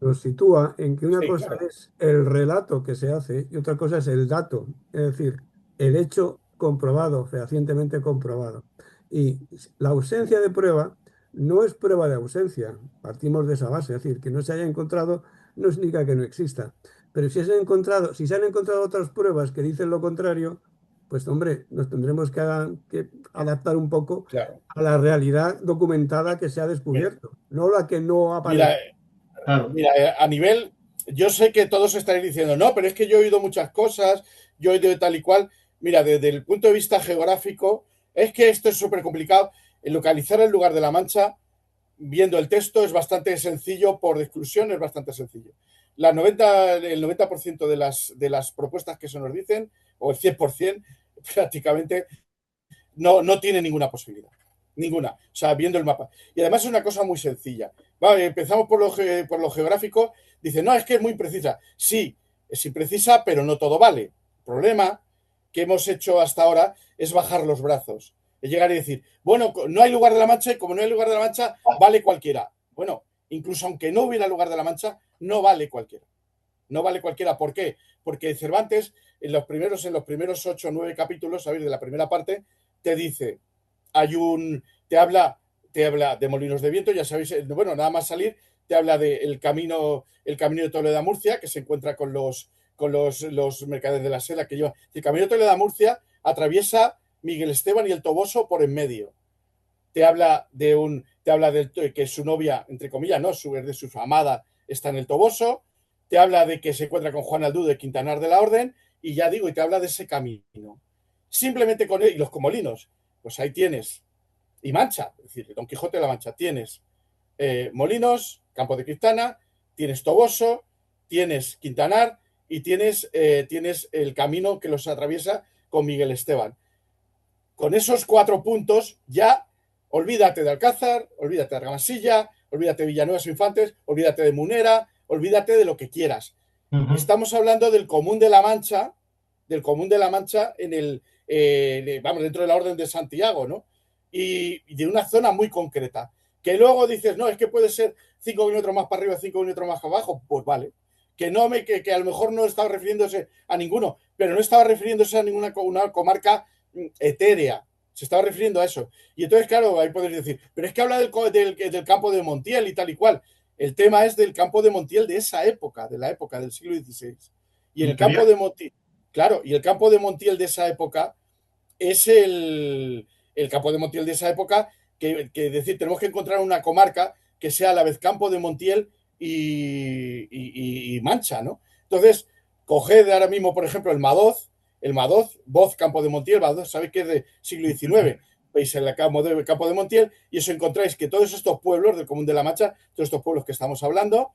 nos sitúa en que una cosa es el relato que se hace y otra cosa es el dato, es decir, el hecho comprobado, fehacientemente comprobado. Y la ausencia de prueba no es prueba de ausencia, partimos de esa base, es decir, que no se haya encontrado no significa que no exista. Pero si se han encontrado otras pruebas que dicen lo contrario, pues hombre, nos tendremos que adaptar un poco a la realidad documentada que se ha descubierto, no la que no aparece. Mira, a nivel, yo sé que todos estaréis diciendo, no, pero es que yo he oído muchas cosas, yo he oído tal y cual. Mira, desde el punto de vista geográfico, es que esto es súper complicado. Localizar el lugar de la Mancha, viendo el texto, es bastante sencillo, por exclusión es bastante sencillo. El 90% de las propuestas que se nos dicen, o el 100%, prácticamente no tiene ninguna posibilidad. Ninguna. O sea, viendo el mapa. Y además es una cosa muy sencilla. Vale, empezamos por lo geográfico. Dice, no, es que es muy precisa. Sí, es imprecisa, pero no todo vale. El problema que hemos hecho hasta ahora es bajar los brazos. Es llegar y decir, bueno, no hay lugar de la Mancha y como no hay lugar de la Mancha, vale cualquiera. Bueno, incluso aunque no hubiera lugar de la Mancha, no vale cualquiera. No vale cualquiera. ¿Por qué? Porque Cervantes, en los primeros 8 o 9 capítulos, ¿sabéis? De la primera parte, te dice, te habla te habla de Molinos de Viento, ya sabéis, bueno, nada más salir, te habla del camino de Toledo a Murcia, que se encuentra con los mercaderes de la seda que lleva. El camino de Toledo a Murcia atraviesa Miguel Esteban y el Toboso por en medio. Te habla de que su novia, entre comillas, no, de su amada, está en el Toboso. Te habla de que se encuentra con Juan Aldú de Quintanar de la Orden, y ya digo, y te habla de ese camino. Simplemente con él, y los comolinos, pues ahí tienes. Y Mancha, es decir, Don Quijote de la Mancha, tienes Molinos, Campo de Criptana, tienes Toboso, tienes Quintanar y tienes el camino que los atraviesa con Miguel Esteban. Con esos 4 puntos ya olvídate de Alcázar, olvídate de Argamasilla, olvídate de Villanueva e Infantes, olvídate de Munera, olvídate de lo que quieras. Estamos hablando del Común de la Mancha, en dentro de la Orden de Santiago, ¿no? Y de una zona muy concreta. Que luego dices, no, es que puede ser 5 kilómetros más para arriba, 5 kilómetros más abajo, pues vale. Que a lo mejor no estaba refiriéndose a ninguno, pero no estaba refiriéndose a ninguna una comarca etérea. Se estaba refiriendo a eso. Y entonces, claro, ahí podéis decir, pero es que habla del campo de Montiel y tal y cual. El tema es del campo de Montiel de esa época, de la época del siglo XVI. Y en el campo de Montiel, claro, y el campo de Montiel de esa época es el campo de Montiel de esa época, que decir, tenemos que encontrar una comarca que sea a la vez campo de Montiel y Mancha, ¿no? Entonces, coged ahora mismo, por ejemplo, el Madoz, Voz, Campo de Montiel, Madoz, sabéis que es del siglo XIX, veis el campo de Montiel, y os encontráis que todos estos pueblos del Común de la Mancha, todos estos pueblos que estamos hablando,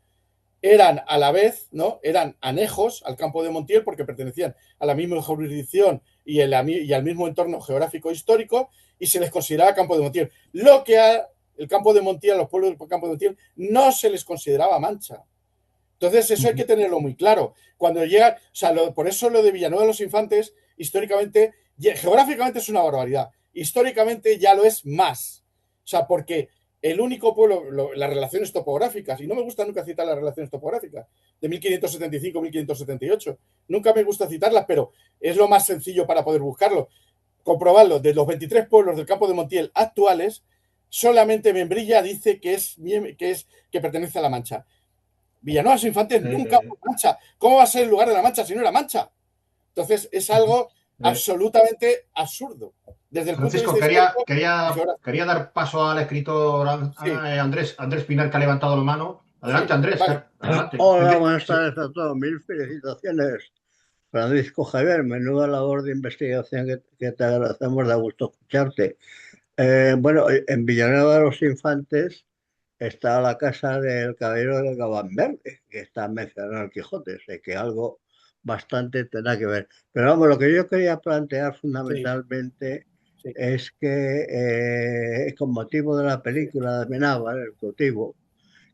eran a la vez, ¿no? Eran anejos al campo de Montiel porque pertenecían a la misma jurisdicción y al mismo entorno geográfico histórico, y se les consideraba campo de Montiel. El campo de Montiel, los pueblos del campo de Montiel, no se les consideraba Mancha. Entonces, eso hay que tenerlo muy claro. Cuando llega, o sea, por eso lo de Villanueva de los Infantes, históricamente, geográficamente es una barbaridad. Históricamente ya lo es más. O sea, porque el único pueblo, las relaciones topográficas, y no me gusta nunca citar las relaciones topográficas, de 1575-1578, nunca me gusta citarlas, pero es lo más sencillo para poder buscarlo. Comprobarlo, de los 23 pueblos del campo de Montiel actuales, solamente Membrilla dice que pertenece a la Mancha. Villanueva de Infantes nunca fue Mancha. ¿Cómo va a ser el lugar de la Mancha si no era Mancha? Entonces es algo absolutamente absurdo. Desde el Francisco, punto de vista quería dar paso al escritor Andrés Pinar, que ha levantado la mano. Adelante, Sí, Andrés. vale. Adelante. Hola, buenas tardes a todos. Mil felicitaciones, Francisco Javier. Menuda labor de investigación que te agradecemos, da gusto escucharte. Bueno, en Villanueva de los Infantes está la casa del caballero de Gabán Verde, que está mencionado en el Quijote, sé que algo bastante tendrá que ver. Pero vamos, lo que yo quería plantear fundamentalmente es que con motivo de la película de Amenábar, El cautivo,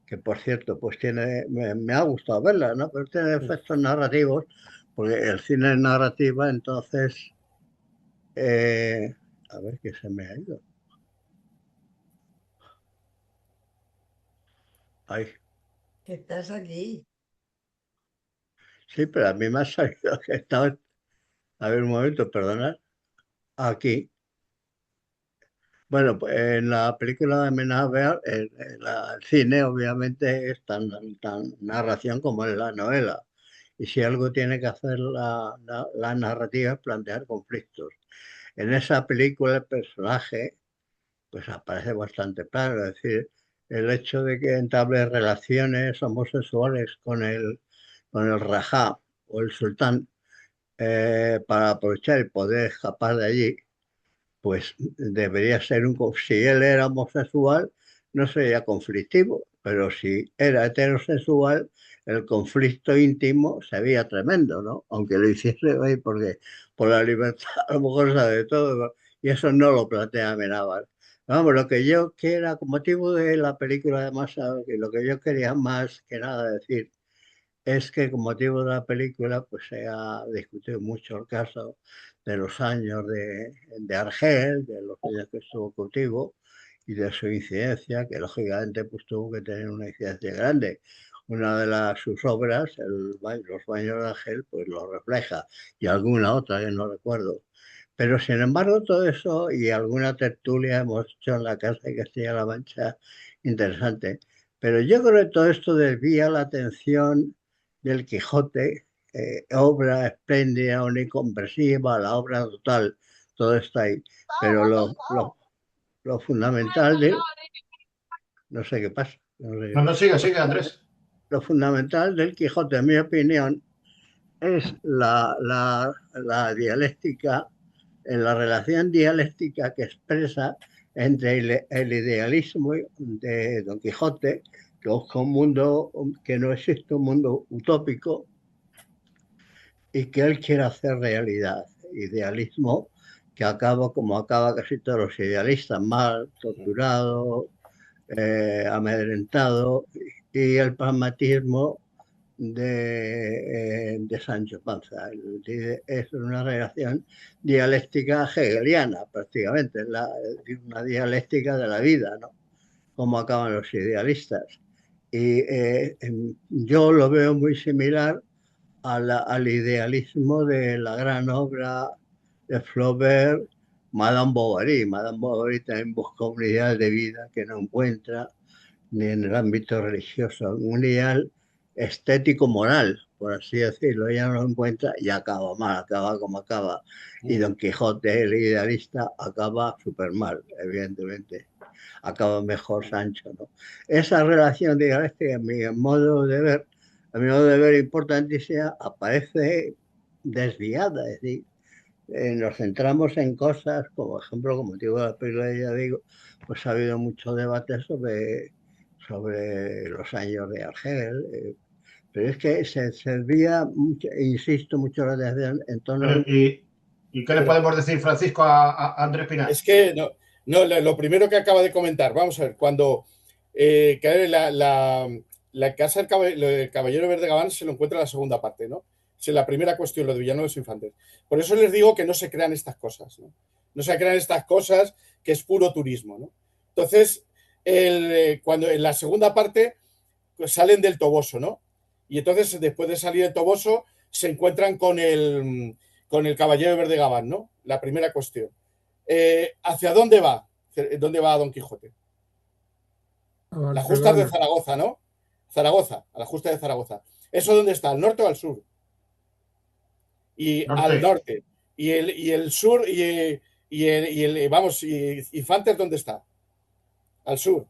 que por cierto, pues me ha gustado verla, ¿no? Pero tiene efectos narrativos, porque el cine es narrativa, entonces, a ver qué se me ha ido. Ay, Estás aquí. sí, pero a mí me ha salido que estaba, a ver un momento, perdonad, aquí. Bueno, pues en la película de Amenábar, el cine obviamente es tan narración como en la novela. Y si algo tiene que hacer la narrativa es plantear conflictos. En esa película el personaje pues aparece bastante claro, es decir, el hecho de que entable relaciones homosexuales con el rajá o el sultán para aprovechar el poder escapar de allí, pues debería ser si él era homosexual, no sería conflictivo, pero si era heterosexual, el conflicto íntimo sería tremendo, ¿no? Aunque lo hiciese hoy porque por la libertad a lo mejor sabe de todo, y eso no lo plantea Amenábar. Vamos, lo que yo quiera, con motivo de la película además, lo que yo quería más que nada decir es que con motivo de la película pues se ha discutido mucho el caso de los años de Argel, de los años que estuvo cautivo y de su incidencia, que lógicamente pues tuvo que tener una incidencia grande. Una de sus obras, Los baños de Argel, pues lo refleja, y alguna otra que no recuerdo. Pero sin embargo, todo eso y alguna tertulia hemos hecho en la Casa de Castilla-La Mancha interesante. Pero yo creo que todo esto desvía la atención del Quijote, obra espléndida, omnicomprensiva, la obra total, todo está ahí. Pero lo fundamental de... No sé qué pasa. No, sigue, Andrés. Lo fundamental del Quijote, en mi opinión, es la dialéctica, en la relación dialéctica que expresa entre el idealismo de Don Quijote, que busca un mundo, que no existe un mundo utópico, y que él quiere hacer realidad. Idealismo que acaba como acaba casi todos los idealistas, mal, torturado, amedrentado, y el pragmatismo de Sancho Panza. Es una relación dialéctica hegeliana, prácticamente, una dialéctica de la vida, ¿no? Como acaban los idealistas. Y yo lo veo muy similar al idealismo de la gran obra de Flaubert, Madame Bovary. Madame Bovary también busca un ideal de vida que no encuentra ni en el ámbito religioso, un ideal estético-moral, por así decirlo. Ella no lo encuentra y acaba mal, acaba como acaba. Y Don Quijote, el idealista, acaba súper mal, evidentemente. Acaba mejor Sancho, ¿no? Esa relación dialéctica, a mi modo de ver, importantísima, aparece desviada, es decir, nos centramos en cosas, como ejemplo, como digo, la película, ya digo, pues ha habido mucho debate sobre los años de Argel, pero es que se desvía, insisto, mucho la atención en torno... ¿Y qué le podemos decir, Francisco, a Andrés Pinar? Es que lo primero que acaba de comentar, vamos a ver, cuando la casa del Caballero Verde Gabán se lo encuentra en la segunda parte, ¿no? Es la primera cuestión, lo de Villano de los Infantes. Por eso les digo que no se crean estas cosas, ¿no? No se crean estas cosas, que es puro turismo, ¿no? Entonces, cuando en la segunda parte pues, salen del Toboso, ¿no? Y entonces, después de salir del Toboso, se encuentran con el Caballero Verde Gabán, ¿no? La primera cuestión. ¿Hacia dónde va? ¿Dónde va Don Quijote? Las justas de Zaragoza, ¿no? Zaragoza, a la justa de Zaragoza. ¿Eso dónde está? ¿Al norte o al sur? Y norte. Al norte. Y el sur, vamos, Infantes, ¿dónde está? Al sur.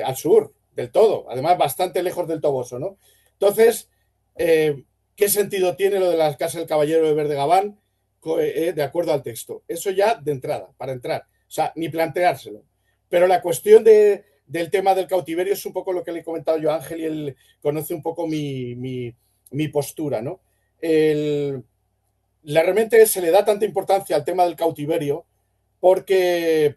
Al sur, del todo. Además, bastante lejos del Toboso, ¿no? Entonces, ¿qué sentido tiene lo de las casas del Caballero de Verde Gabán? De acuerdo al texto. Eso ya de entrada, para entrar. O sea, ni planteárselo. Pero la cuestión del tema del cautiverio es un poco lo que le he comentado yo a Ángel y él conoce un poco mi postura, ¿no? Realmente se le da tanta importancia al tema del cautiverio porque,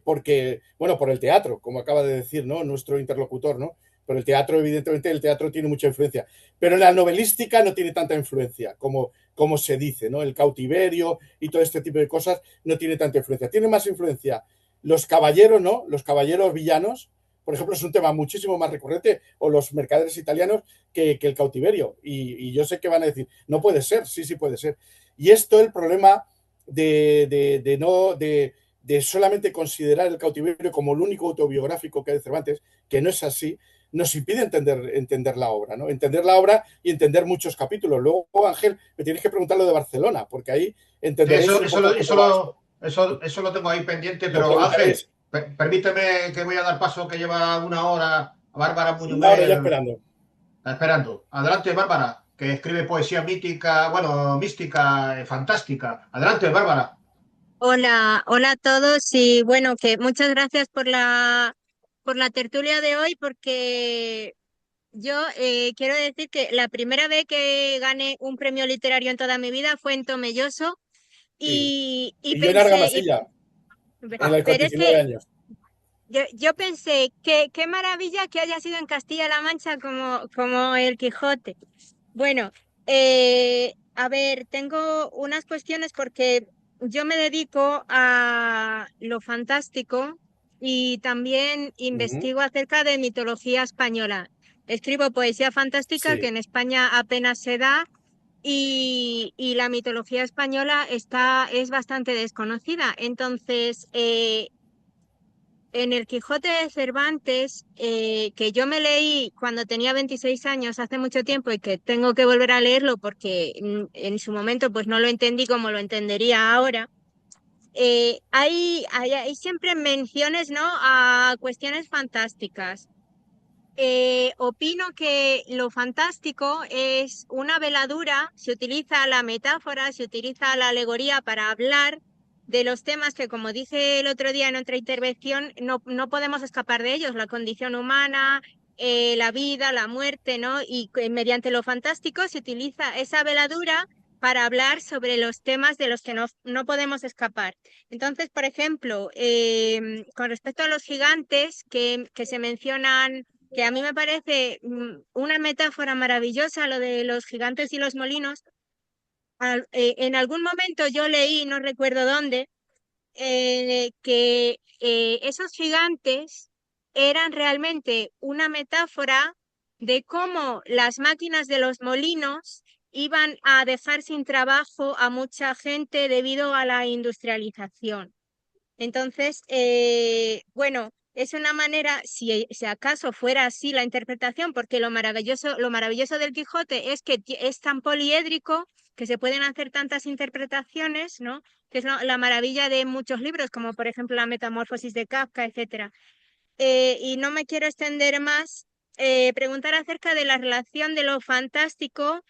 bueno, por el teatro, como acaba de decir, ¿no? Nuestro interlocutor, ¿no? Pero el teatro, evidentemente, el teatro tiene mucha influencia. Pero en la novelística no tiene tanta influencia como se dice, ¿no? El cautiverio y todo este tipo de cosas no tiene tanta influencia. Tiene más influencia los caballeros, ¿no? Los caballeros villanos, por ejemplo, es un tema muchísimo más recurrente, o los mercaderes italianos, que el cautiverio. Y yo sé que van a decir, no puede ser, sí puede ser. Y esto es el problema de solamente considerar el cautiverio como el único autobiográfico que hay de Cervantes, que no es así, nos impide entender la obra, ¿no? Entender la obra y entender muchos capítulos. Luego, Ángel, me tienes que preguntar lo de Barcelona, porque ahí entenderéis... Eso lo tengo ahí pendiente, pero Ángel, permíteme que voy a dar paso, que lleva una hora a Bárbara Muñoz. Una hora ya esperando. Esperando. Adelante, Bárbara, que escribe poesía mítica, bueno, mística, fantástica. Adelante, Bárbara. Hola a todos y bueno, que muchas gracias por la tertulia de hoy, porque yo quiero decir que la primera vez que gané un premio literario en toda mi vida fue en Tomelloso y yo en Argamasilla, en los 49 años. Yo pensé que qué maravilla que haya sido en Castilla-La Mancha como el Quijote. Bueno, a ver, tengo unas cuestiones porque yo me dedico a lo fantástico y también investigo acerca de mitología española. Escribo poesía fantástica, que en España apenas se da, y la mitología española es bastante desconocida. Entonces, en el Quijote de Cervantes, que yo me leí cuando tenía 26 años, hace mucho tiempo, y que tengo que volver a leerlo porque en su momento pues no lo entendí como lo entendería ahora, hay siempre menciones, ¿no?, a cuestiones fantásticas. Opino que lo fantástico es una veladura, se utiliza la metáfora, se utiliza la alegoría para hablar de los temas que, como dije el otro día en otra intervención, no podemos escapar de ellos, la condición humana, la vida, la muerte, ¿no? Y mediante lo fantástico se utiliza esa veladura para hablar sobre los temas de los que no podemos escapar. Entonces, por ejemplo, con respecto a los gigantes que se mencionan, que a mí me parece una metáfora maravillosa lo de los gigantes y los molinos. En algún momento yo leí, no recuerdo dónde, que esos gigantes eran realmente una metáfora de cómo las máquinas de los molinos iban a dejar sin trabajo a mucha gente debido a la industrialización. Entonces, bueno, es una manera, si acaso fuera así la interpretación, porque lo maravilloso del Quijote es que es tan poliédrico que se pueden hacer tantas interpretaciones, ¿no? Que es la maravilla de muchos libros, como por ejemplo la Metamorfosis de Kafka, etcétera. Y no me quiero extender más. Preguntar acerca de la relación de lo fantástico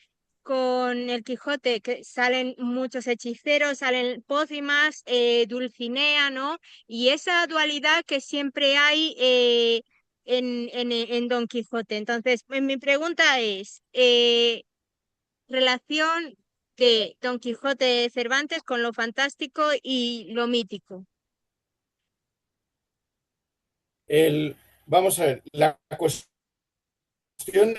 con el Quijote, que salen muchos hechiceros, salen pócimas, Dulcinea, ¿no? Y esa dualidad que siempre hay en Don Quijote. Entonces, mi pregunta es, relación de Don Quijote de Cervantes con lo fantástico y lo mítico. Vamos a ver, la cuestión,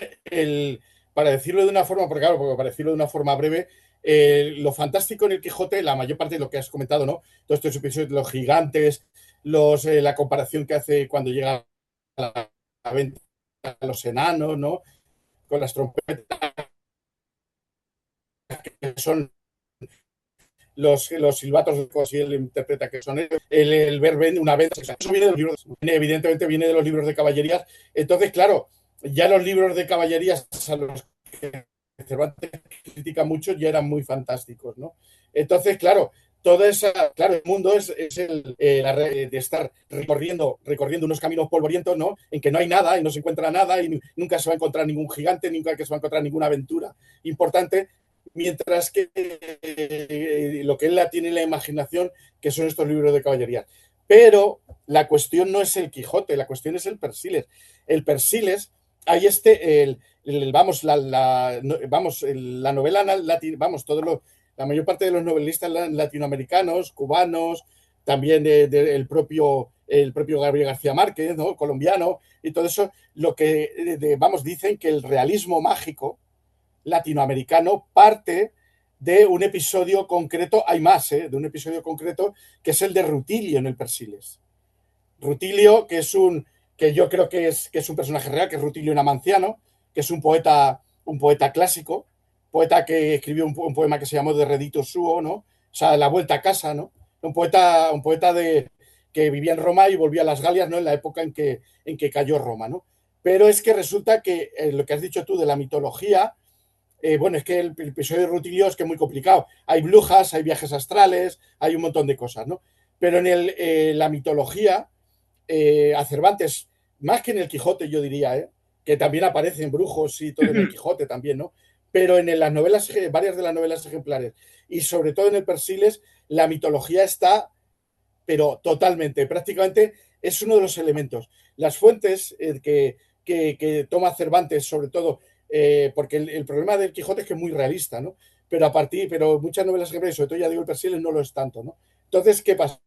para decirlo de una forma, porque claro, porque para decirlo de una forma breve, lo fantástico en el Quijote, la mayor parte de lo que has comentado, ¿no? Todos estos episodios, los gigantes, la comparación que hace cuando llega a la venta a los enanos, ¿no? Con las trompetas, que son los silbatos, si él interpreta que son el ver una venta, eso viene de los libros, evidentemente viene de los libros de caballerías. Entonces, claro, ya los libros de caballerías a los que Cervantes critica mucho ya eran muy fantásticos, ¿no? Entonces, claro, claro, el mundo es de estar recorriendo unos caminos polvorientos, ¿no? En que no hay nada y no se encuentra nada y nunca se va a encontrar ningún gigante, nunca se va a encontrar ninguna aventura importante, mientras que lo que él tiene en la imaginación, que son estos libros de caballerías. Pero la cuestión no es el Quijote, la cuestión es el Persiles. El Persiles, hay la novela, la mayor parte de los novelistas latinoamericanos, cubanos, también el propio Gabriel García Márquez, ¿no?, colombiano, y todo eso, dicen que el realismo mágico latinoamericano parte de un episodio concreto, hay más, de un episodio concreto, que es el de Rutilio en el Persiles. Rutilio, que yo creo que es un personaje real, que es Rutilio Namanciano, que es un poeta clásico, poeta que escribió un poema que se llamó De Redito Suo, ¿no? O sea, La Vuelta a Casa, ¿no? Un poeta que vivía en Roma y volvía a las Galias, ¿no?, en la época en que cayó Roma, ¿no? Pero es que resulta que lo que has dicho tú de la mitología, bueno, es que el episodio de Rutilio es que es muy complicado. Hay brujas, hay viajes astrales, hay un montón de cosas, ¿no? Pero en la mitología, a Cervantes, más que en el Quijote, yo diría, que también aparecen brujos y todo en el Quijote también, ¿no? Pero en las novelas, varias de las novelas ejemplares, y sobre todo en el Persiles, la mitología está, pero totalmente, prácticamente es uno de los elementos. Las fuentes que toma Cervantes, sobre todo, porque el problema del Quijote es que es muy realista, ¿no? Pero muchas novelas ejemplares, sobre todo ya digo el Persiles, no lo es tanto, ¿no? Entonces, ¿qué pasa?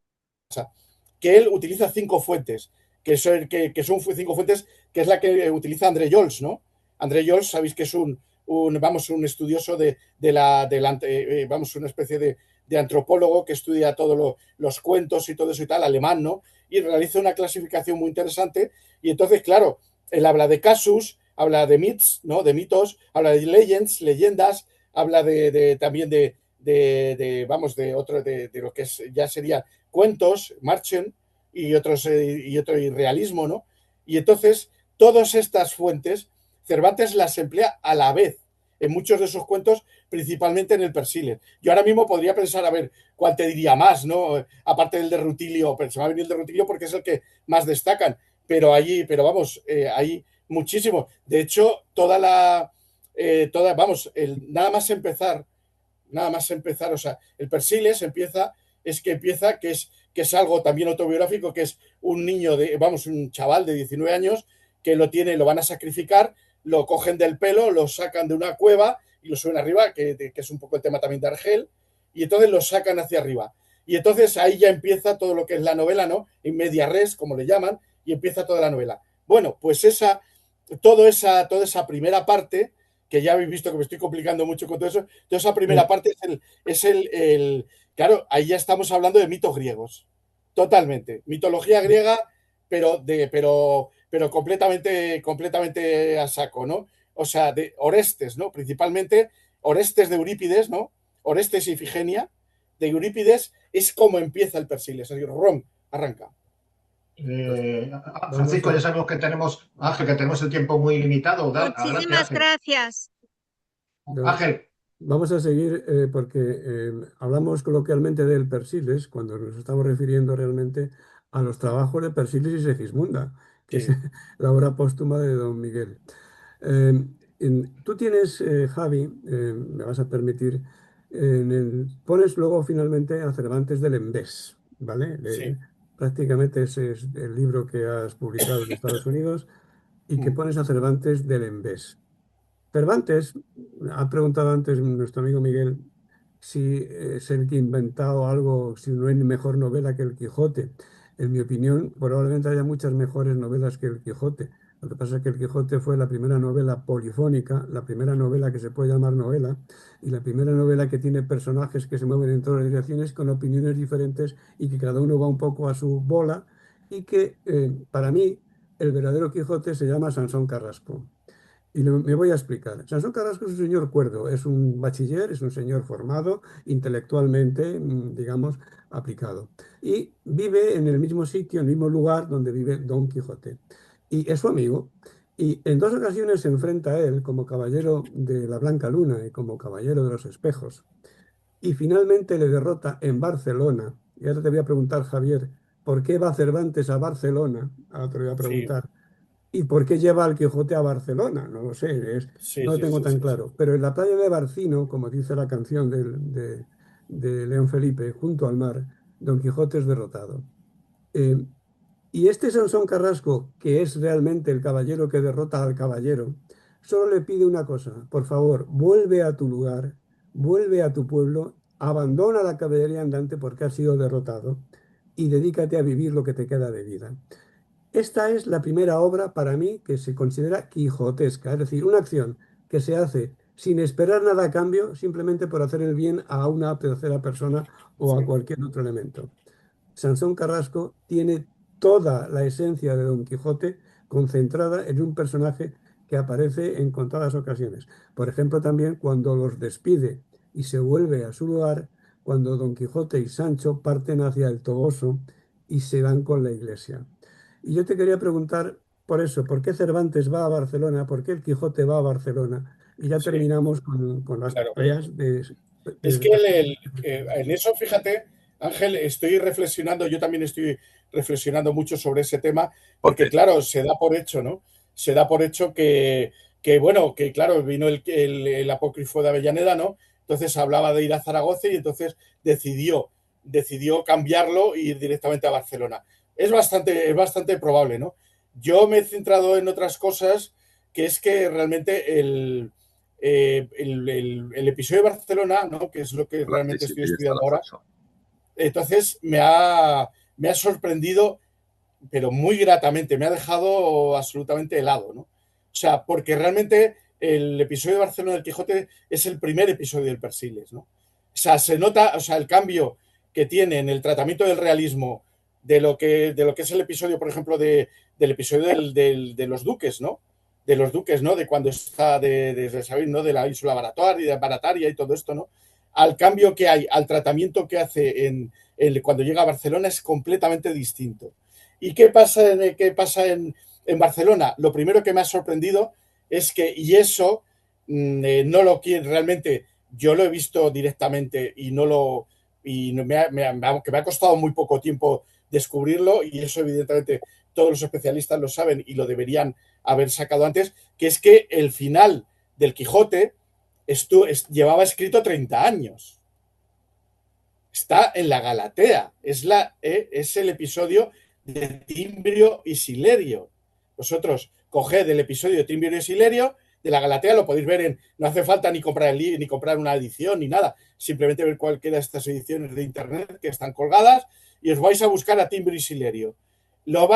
Que él utiliza 5 fuentes, que son 5 fuentes, que es la que utiliza André Jols, ¿no? André Jols, sabéis que es un estudioso una especie de antropólogo que estudia todos los cuentos y todo eso y tal, alemán, ¿no? Y realiza una clasificación muy interesante. Y entonces, claro, él habla de casus, habla de myths, ¿no?, de mitos, habla de leyendas, habla también vamos, de otro, de lo que ya sería cuentos, Märchen, y otro irrealismo, ¿no? Y entonces, todas estas fuentes, Cervantes las emplea a la vez en muchos de sus cuentos, principalmente en el Persíles. Yo ahora mismo podría pensar, a ver, cuál te diría más, ¿no? Aparte del de Rutilio, pero se me ha venido el de Rutilio porque es el que más destacan, pero vamos, hay muchísimo. De hecho, nada más empezar, o sea, el Persíles empieza que es algo también autobiográfico, que es un niño un chaval de 19 años que lo van a sacrificar, lo cogen del pelo, lo sacan de una cueva y lo suben arriba, que es un poco el tema también de Argel, y entonces lo sacan hacia arriba. Y entonces ahí ya empieza todo lo que es la novela, ¿no? En media res, como le llaman, y empieza toda la novela. Bueno, pues toda esa primera parte, que ya habéis visto que me estoy complicando mucho con todo eso, toda esa primera parte claro, ahí ya estamos hablando de mitos griegos, totalmente. Mitología griega, pero completamente a saco, ¿no? O sea, de Orestes, ¿no? Principalmente Orestes de Eurípides, ¿no? Orestes y Ifigenia de Eurípides es como empieza el Persíles, es decir, Rom, arranca. Francisco, ya sabemos que tenemos, Ángel, que tenemos el tiempo muy limitado. Muchísimas gracias. Ángel. Vamos a seguir porque hablamos coloquialmente del Persíles cuando nos estamos refiriendo realmente a los trabajos de Persíles y Segismunda, que es la obra póstuma de Don Miguel. Tú tienes, Javi, me vas a permitir, pones luego finalmente a Cervantes del Embés, ¿vale? Sí. Prácticamente ese es el libro que has publicado en Estados Unidos y que pones a Cervantes del Embés. Cervantes, ha preguntado antes nuestro amigo Miguel si es el que ha inventado algo, si no hay mejor novela que el Quijote. En mi opinión, probablemente haya muchas mejores novelas que el Quijote. Lo que pasa es que el Quijote fue la primera novela polifónica, la primera novela que se puede llamar novela, y la primera novela que tiene personajes que se mueven en todas las direcciones con opiniones diferentes y que cada uno va un poco a su bola, y que para mí el verdadero Quijote se llama Sansón Carrasco. Y me voy a explicar. Sansón Carrasco es un señor cuerdo, es un bachiller, es un señor formado, intelectualmente, digamos, aplicado. Y vive en el mismo sitio, en el mismo lugar donde vive Don Quijote. Y es su amigo. Y en dos ocasiones se enfrenta a él como caballero de la Blanca Luna y como caballero de los espejos. Y finalmente le derrota en Barcelona. Y ahora te voy a preguntar, Javier, ¿por qué va Cervantes a Barcelona? Ahora te voy a preguntar. Sí. ¿Y por qué lleva al Quijote a Barcelona? No lo sé, no lo tengo tan claro. Pero en la playa de Barcino, como dice la canción de León Felipe, junto al mar, Don Quijote es derrotado. Y este Sansón Carrasco, que es realmente el caballero que derrota al caballero, solo le pide una cosa: por favor, vuelve a tu lugar, vuelve a tu pueblo, abandona la caballería andante porque has sido derrotado y dedícate a vivir lo que te queda de vida. Esta es la primera obra para mí que se considera quijotesca, es decir, una acción que se hace sin esperar nada a cambio, simplemente por hacer el bien a una tercera persona o a cualquier otro elemento. Sansón Carrasco tiene toda la esencia de Don Quijote concentrada en un personaje que aparece en contadas ocasiones. Por ejemplo, también cuando los despide y se vuelve a su lugar, cuando Don Quijote y Sancho parten hacia el Toboso y se van con la iglesia. Y yo te quería preguntar por eso, ¿por qué Cervantes va a Barcelona? ¿Por qué el Quijote va a Barcelona? Y ya terminamos con las tareas de... Es que en eso, fíjate, Ángel, estoy reflexionando, yo también estoy reflexionando mucho sobre ese tema, porque claro, se da por hecho, ¿no? Se da por hecho que claro, vino el apócrifo de Avellaneda, ¿no? Entonces hablaba de ir a Zaragoza y entonces decidió cambiarlo y ir directamente a Barcelona. Es bastante probable, ¿no? Yo me he centrado en otras cosas, que es que realmente el episodio de Barcelona, ¿no? Que es lo que realmente estoy estudiando ahora, entonces me ha sorprendido, pero muy gratamente, me ha dejado absolutamente helado, ¿no? O sea, porque realmente el episodio de Barcelona del Quijote es el primer episodio del Persíles, ¿no? O sea, se nota, o sea, el cambio que tiene en el tratamiento del realismo de lo que es el episodio, por ejemplo, del episodio de los duques, ¿no? de los duques, ¿no? De cuando está ¿sabéis, no? De la isla Barataria y todo esto, ¿no? Al cambio que hay, al tratamiento que hace cuando llega a Barcelona es completamente distinto. ¿Y qué pasa en Barcelona? Lo primero que me ha sorprendido es que, y eso no lo quiere realmente, yo lo he visto directamente y que me ha costado muy poco tiempo descubrirlo, y eso evidentemente todos los especialistas lo saben y lo deberían haber sacado antes, que es que el final del Quijote llevaba escrito 30 años. Está en la Galatea, es el episodio de Timbrio y Silerio. Vosotros coged el episodio de Timbrio y Silerio de la Galatea, lo podéis ver no hace falta ni comprar el libro, ni comprar una edición, ni nada, simplemente ver cualquiera de estas ediciones de internet que están colgadas y os vais a buscar a Timbrio y Silerio. Lo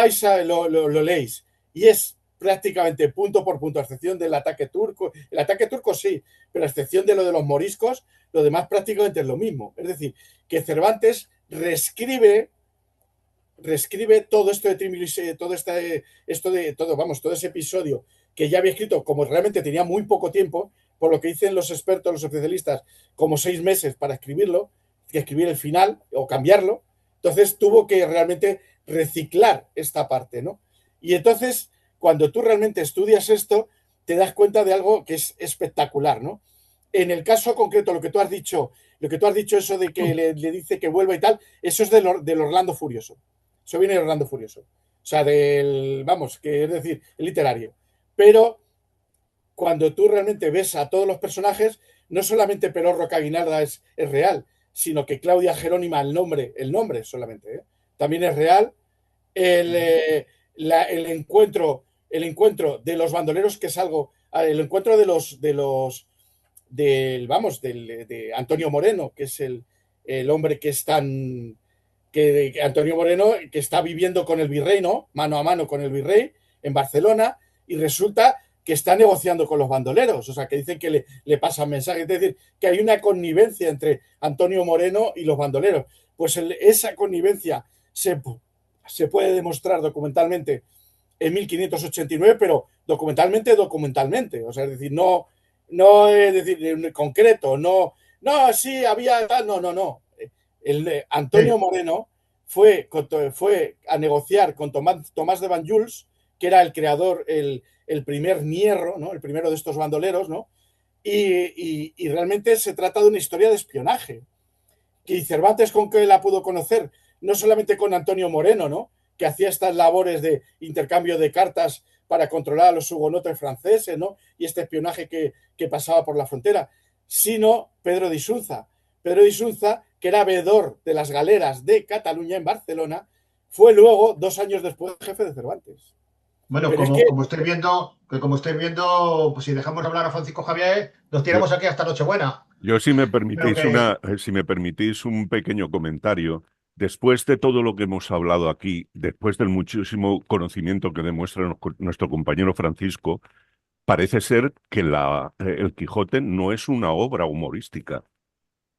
leéis y es prácticamente punto por punto, a excepción del ataque turco. El ataque turco sí, pero a excepción de lo de los moriscos, lo demás prácticamente es lo mismo. Es decir, que Cervantes reescribe todo esto de Timbrio y todo ese episodio que ya había escrito, como realmente tenía muy poco tiempo, por lo que dicen los expertos, los especialistas, como 6 meses para escribirlo, que escribir el final o cambiarlo. Entonces tuvo que realmente reciclar esta parte, ¿no? Y entonces, cuando tú realmente estudias esto, te das cuenta de algo que es espectacular, ¿no? En el caso concreto, lo que tú has dicho, eso de que le dice que vuelva y tal, eso es del Orlando Furioso. Eso viene de Orlando Furioso. O sea, que es decir, el literario. Pero cuando tú realmente ves a todos los personajes, no solamente Pelor Rocaguinalda es real, sino que Claudia Jerónima, el nombre solamente, también es real. El encuentro de los bandoleros, que es algo, el encuentro de Antonio Moreno, que es el hombre que es Antonio Moreno, que está viviendo con el virrey, ¿no? Mano a mano con el virrey en Barcelona, y resulta que está negociando con los bandoleros, o sea, que dicen que le pasan mensajes, es decir, que hay una connivencia entre Antonio Moreno y los bandoleros. Pues esa connivencia se puede demostrar documentalmente en 1589, pero documentalmente, o sea, es decir, no es decir, en concreto, no, sí, había tal, no. Antonio Moreno fue a negociar con Tomás de Banjuls, que era el creador, el primer Nierro, ¿no? El primero de estos bandoleros, ¿no? Y realmente se trata de una historia de espionaje. Y Cervantes, ¿con qué la pudo conocer? No solamente con Antonio Moreno, ¿no? Que hacía estas labores de intercambio de cartas para controlar a los hugonotes franceses, ¿no? Y este espionaje que pasaba por la frontera, sino Pedro de Isunza. Pedro de Isunza, que era veedor de las galeras de Cataluña en Barcelona, fue luego, 2 años después, jefe de Cervantes. Bueno, como estoy viendo, pues si dejamos hablar a Francisco Javier, nos tiramos aquí hasta Nochebuena. Yo, si me permitís un pequeño comentario, después de todo lo que hemos hablado aquí, después del muchísimo conocimiento que demuestra nuestro compañero Francisco, parece ser que el Quijote no es una obra humorística.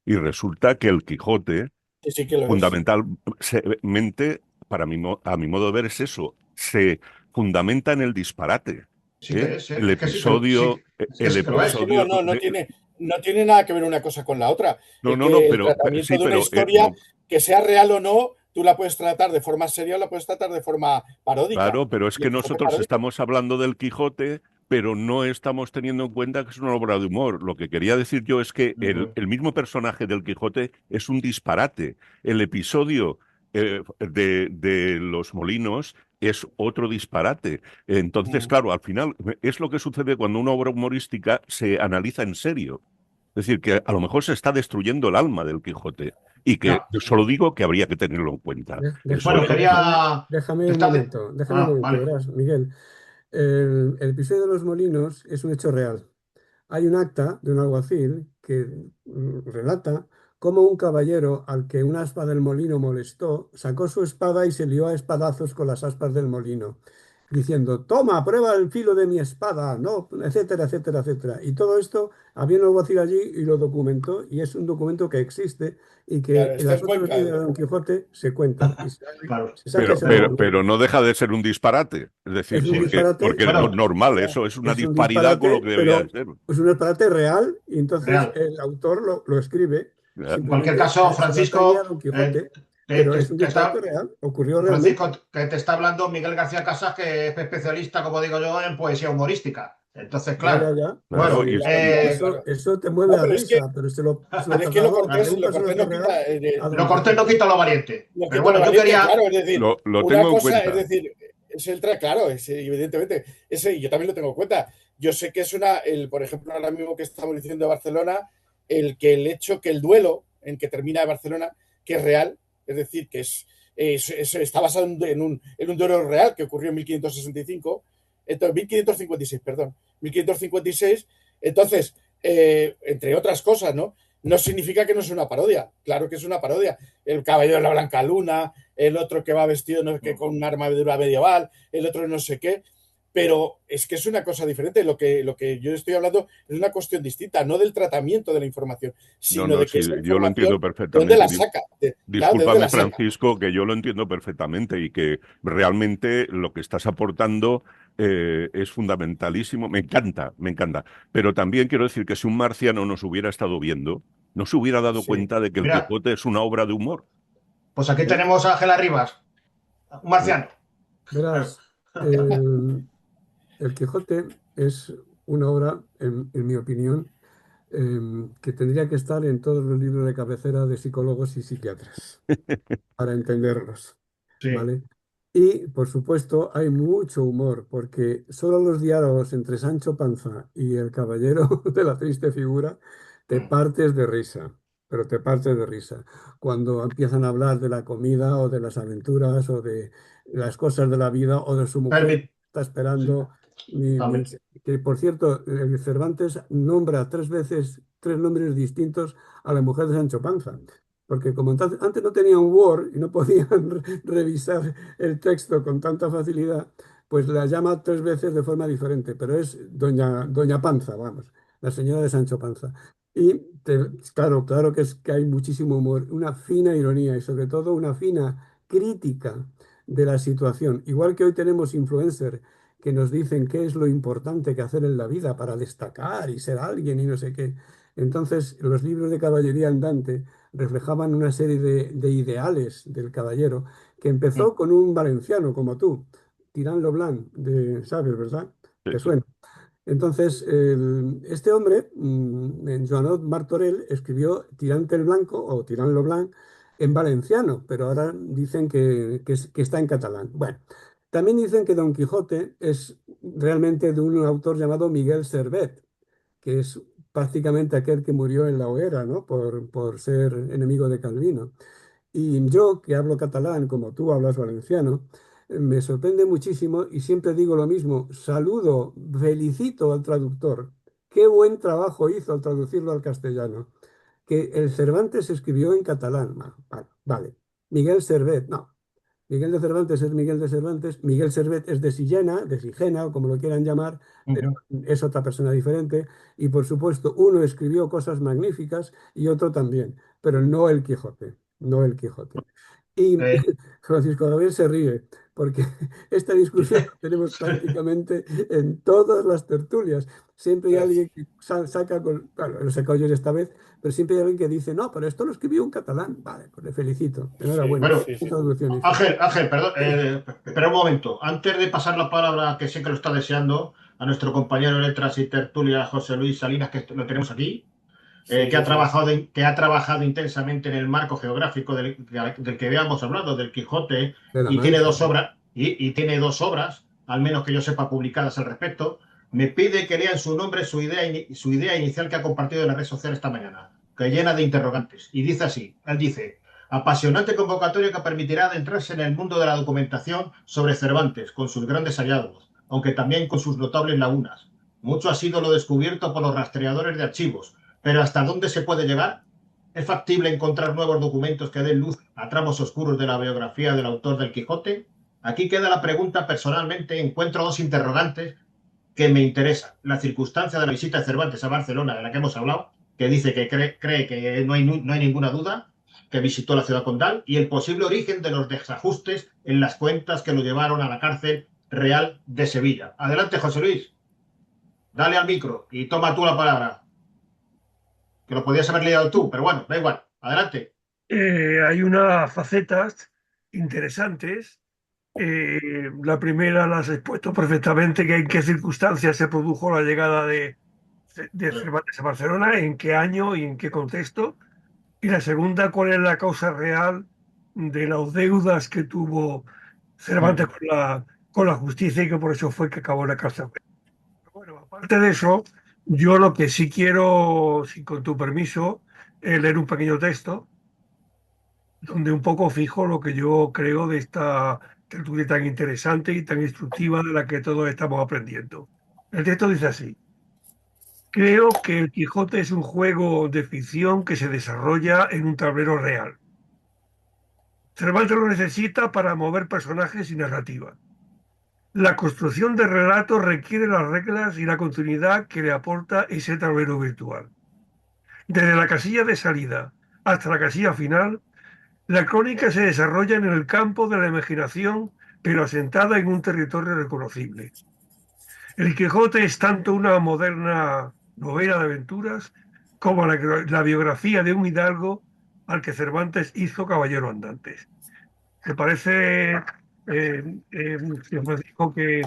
Y resulta que el Quijote, sí que lo fundamentalmente, a mi modo de ver, es eso, se fundamenta en el disparate. Sí que es, el episodio... No tiene nada que ver una cosa con la otra. El tratamiento de una historia, que sea real o no, tú la puedes tratar de forma seria o la puedes tratar de forma paródica. Claro, pero es que nosotros estamos hablando del Quijote, pero no estamos teniendo en cuenta que es una obra de humor. Lo que quería decir yo es que el mismo personaje del Quijote es un disparate. El episodio de los molinos es otro disparate. Entonces, claro, al final es lo que sucede cuando una obra humorística se analiza en serio. Es decir, que a lo mejor se está destruyendo el alma del Quijote. Y que solo digo que habría que tenerlo en cuenta. Déjame un momento, verás, Miguel. El episodio de los molinos es un hecho real. Hay un acta de un alguacil que relata cómo un caballero al que una aspa del molino molestó, sacó su espada y se lió a espadazos con las aspas del molino. diciendo, toma, prueba el filo de mi espada, ¿no? Etcétera, etcétera, etcétera. Y todo esto había un alguacil allí y lo documentó, y es un documento que existe y que Claro, en está las en otras Cuenca. líneas de Don Quijote se cuentan. Y Claro. se saca ese Pero documento. no deja de ser un disparate. Es decir, Es un Sí. disparate, porque es Bueno, normal, eso es una es un disparidad con lo disparate, que debería de pero ser. es un disparate real, y entonces real. el autor lo escribe, Ya. En cualquier simplemente caso, se lo atañe a Francisco, Don Quijote, te, pero te- es un te disparate está, real, ocurrió realmente. Francisco, que te está hablando Miguel García Casas, que es especialista, como digo yo, en poesía humorística. Entonces, Ya, ya, claro. ya. Claro, Bueno, Sí, Claro, claro. eso te mueve No, a pero es que, risa, pero se lo pero es que trasladó, la lo pregunta se lo cortés hizo no quita, real a Don lo cortés no Quijote. quita lo valiente. lo Pero quita lo bueno, yo valiente, quería, claro, es decir, Lo una tengo en cosa, es cuenta. decir, es el claro, evidentemente, ese yo también lo tengo en cuenta. Yo sé que es por ejemplo, ahora mismo que estamos diciendo de Barcelona, el hecho que el duelo en que termina Barcelona, que es real, es decir, que está basado en un duelo real que ocurrió en 1565, entonces, 1556, perdón, 1556, entonces, entre otras cosas, ¿no? No significa que no es una parodia, claro que es una parodia. El caballero de la Blanca Luna, el otro que va vestido no, que con una armadura medieval, el otro no sé qué, pero es que es una cosa diferente. Lo que yo estoy hablando es una cuestión distinta, no del tratamiento de la información, No, sino no, de que sí, esa yo lo entiendo información, ¿de dónde perfectamente. la saca? Claro, ¿de dónde Discúlpame, la saca? Francisco, que yo lo entiendo perfectamente y que realmente lo que estás aportando es fundamentalísimo. Me encanta, me encanta. Pero también quiero decir que si un marciano nos hubiera estado viendo, no se hubiera dado Sí. cuenta de que el mira, Quijote es una obra de humor. pues aquí tenemos a Ángela Rivas, un marciano. Verás, el Quijote es una obra, en mi opinión, que tendría que estar en todos los libros de cabecera de psicólogos y psiquiatras para entenderlos, Sí. ¿vale? Y, por supuesto, hay mucho humor, porque solo los diálogos entre Sancho Panza y el caballero de la triste figura te partes de risa, pero te partes de risa. Cuando empiezan a hablar de la comida o de las aventuras o de las cosas de la vida o de su mujer Permit- que está sí, esperando, también. que por cierto, Cervantes nombra 3 veces 3 nombres distintos a la mujer de Sancho Panza. Porque como antes no tenían Word y no podían revisar el texto con tanta facilidad, pues la llama 3 veces de forma diferente, pero es Doña Panza, vamos, la señora de Sancho Panza. Y claro, claro que hay muchísimo humor, una fina ironía y sobre todo una fina crítica de la situación. Igual que hoy tenemos influencers que nos dicen qué es lo importante que hacer en la vida para destacar y ser alguien y no sé qué. Entonces, los libros de caballería andante reflejaban una serie de ideales del caballero que empezó con un valenciano como tú, Tirán lo Blanc, ¿sabes, verdad? Sí, ¿Te sí. suena? Entonces, este hombre, en Joanot Martorell, escribió Tirante el Blanco o Tirán lo Blanc en valenciano, pero ahora dicen que está en catalán. Bueno, también dicen que Don Quijote es realmente de un autor llamado Miguel Servet, que es prácticamente aquel que murió en la hoguera, ¿no? Por ser enemigo de Calvino. Y yo, que hablo catalán como tú hablas valenciano, me sorprende muchísimo y siempre digo lo mismo. Saludo, felicito al traductor. Qué buen trabajo hizo al traducirlo al castellano. Que el Cervantes escribió en catalán. Vale, vale. Miguel Servet, no. Miguel de Cervantes es Miguel de Cervantes, Miguel Servet es de Sigena, o como lo quieran llamar, pero es otra persona diferente. Y por supuesto, uno escribió cosas magníficas y otro también, pero no el Quijote, no el Quijote. Y Eh, Francisco Javier se ríe, porque esta discusión la tenemos prácticamente en todas las tertulias. Siempre hay alguien que saca, claro, lo saco yo esta vez, pero siempre hay alguien que dice, no, pero esto lo escribió un catalán. Vale, pues le felicito. Sí, Enhorabuena. bueno, sí, ¿Qué sí. traducción hizo? Ángel, perdón, espera un momento. Antes de pasar la palabra, que sé que lo está deseando, a nuestro compañero de letras y tertulia, José Luis Salinas, que lo tenemos aquí, Sí, que ha eso es. que ha trabajado intensamente en el marco geográfico del que habíamos hablado, del Quijote, De la y tiene Mancha. dos obras, y tiene dos obras, al menos que yo sepa, publicadas al respecto. Me pide que lea en su nombre su idea inicial que ha compartido en la red social esta mañana, que llena de interrogantes. Y dice así, él dice, apasionante convocatoria que permitirá adentrarse en el mundo de la documentación sobre Cervantes, con sus grandes hallazgos, aunque también con sus notables lagunas. Mucho ha sido lo descubierto por los rastreadores de archivos, pero ¿hasta dónde se puede llegar? ¿Es factible encontrar nuevos documentos que den luz a tramos oscuros de la biografía del autor del Quijote? Aquí queda la pregunta. Personalmente encuentro dos interrogantes que me interesan. La circunstancia de la visita de Cervantes a Barcelona, de la que hemos hablado, que dice que cree que no hay ninguna duda, que visitó la ciudad condal, y el posible origen de los desajustes en las cuentas que lo llevaron a la cárcel real de Sevilla. Adelante, José Luis. Dale al micro y toma tú la palabra. Que lo podías haber leído tú, pero bueno, da igual. Adelante. Hay unas facetas interesantes. La primera la has expuesto perfectamente, que en qué circunstancias se produjo la llegada de Cervantes a Barcelona, en qué año y en qué contexto. Y la segunda, cuál es la causa real de las deudas que tuvo Cervantes con la justicia y que por eso fue que acabó en la cárcel. Bueno, aparte de eso, yo lo que sí quiero, si con tu permiso, leer un pequeño texto donde un poco fijo lo que yo creo de esta tertulia tan interesante y tan instructiva de la que todos estamos aprendiendo. El texto dice así: creo que el Quijote es un juego de ficción que se desarrolla en un tablero real. Cervantes lo necesita para mover personajes y narrativa. La construcción de relatos requiere las reglas y la continuidad que le aporta ese tablero virtual. Desde la casilla de salida hasta la casilla final, la crónica se desarrolla en el campo de la imaginación, pero asentada en un territorio reconocible. El Quijote es tanto una moderna novela de aventuras como la biografía de un hidalgo al que Cervantes hizo caballero andante. Me parece, Francisco, que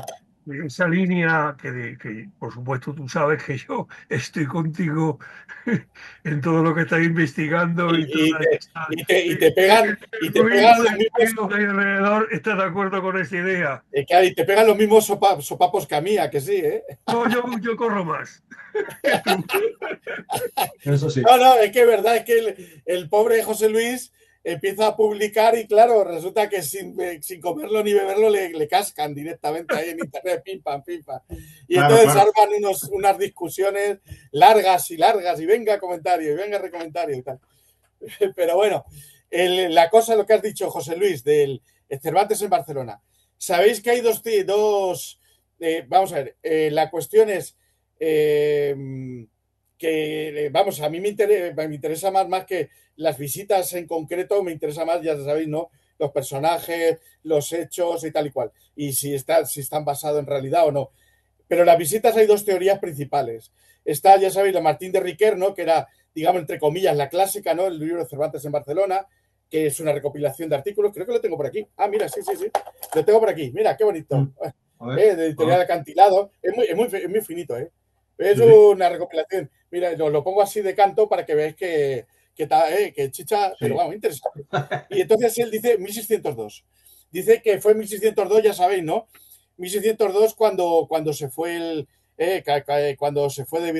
esa línea que, por supuesto, tú sabes que yo estoy contigo en todo lo que estás investigando y te pegan los mismos, que hay alrededor, ¿estás de acuerdo con esa idea? Claro, y te pegan los mismos sopapos que a mí, ¿a que sí? No, yo corro más. Eso sí. No, es que es verdad, es que el pobre José Luis empieza a publicar y claro, resulta que sin comerlo ni beberlo le cascan directamente ahí en internet, pim, pam, pim, pam. Y entonces arman unas discusiones largas y venga comentario, y venga recomentario y tal. Pero bueno, la cosa, lo que has dicho, José Luis, del Cervantes en Barcelona. Sabéis que hay dos vamos a ver, la cuestión es que, vamos, a mí me interesa más que las visitas en concreto, me interesa más, ya sabéis, ¿no? Los personajes, los hechos y tal y cual. Y si están basados en realidad o no. Pero las visitas hay dos teorías principales. Está, ya sabéis, la Martín de Riquer, ¿no? Que era, digamos, entre comillas, la clásica, ¿no? El libro de Cervantes en Barcelona, que es una recopilación de artículos. Creo que lo tengo por aquí. Ah, mira, sí. Lo tengo por aquí. Mira, qué bonito. De editorial Acantilado. Es muy finito, ¿eh? Es una recopilación. Mira, lo pongo así de canto para que veáis que chicha, sí. Pero vamos, interesante. Y entonces él dice 1602. Dice que fue 1602, ya sabéis, ¿no? 1602 cuando se fue cuando se fue de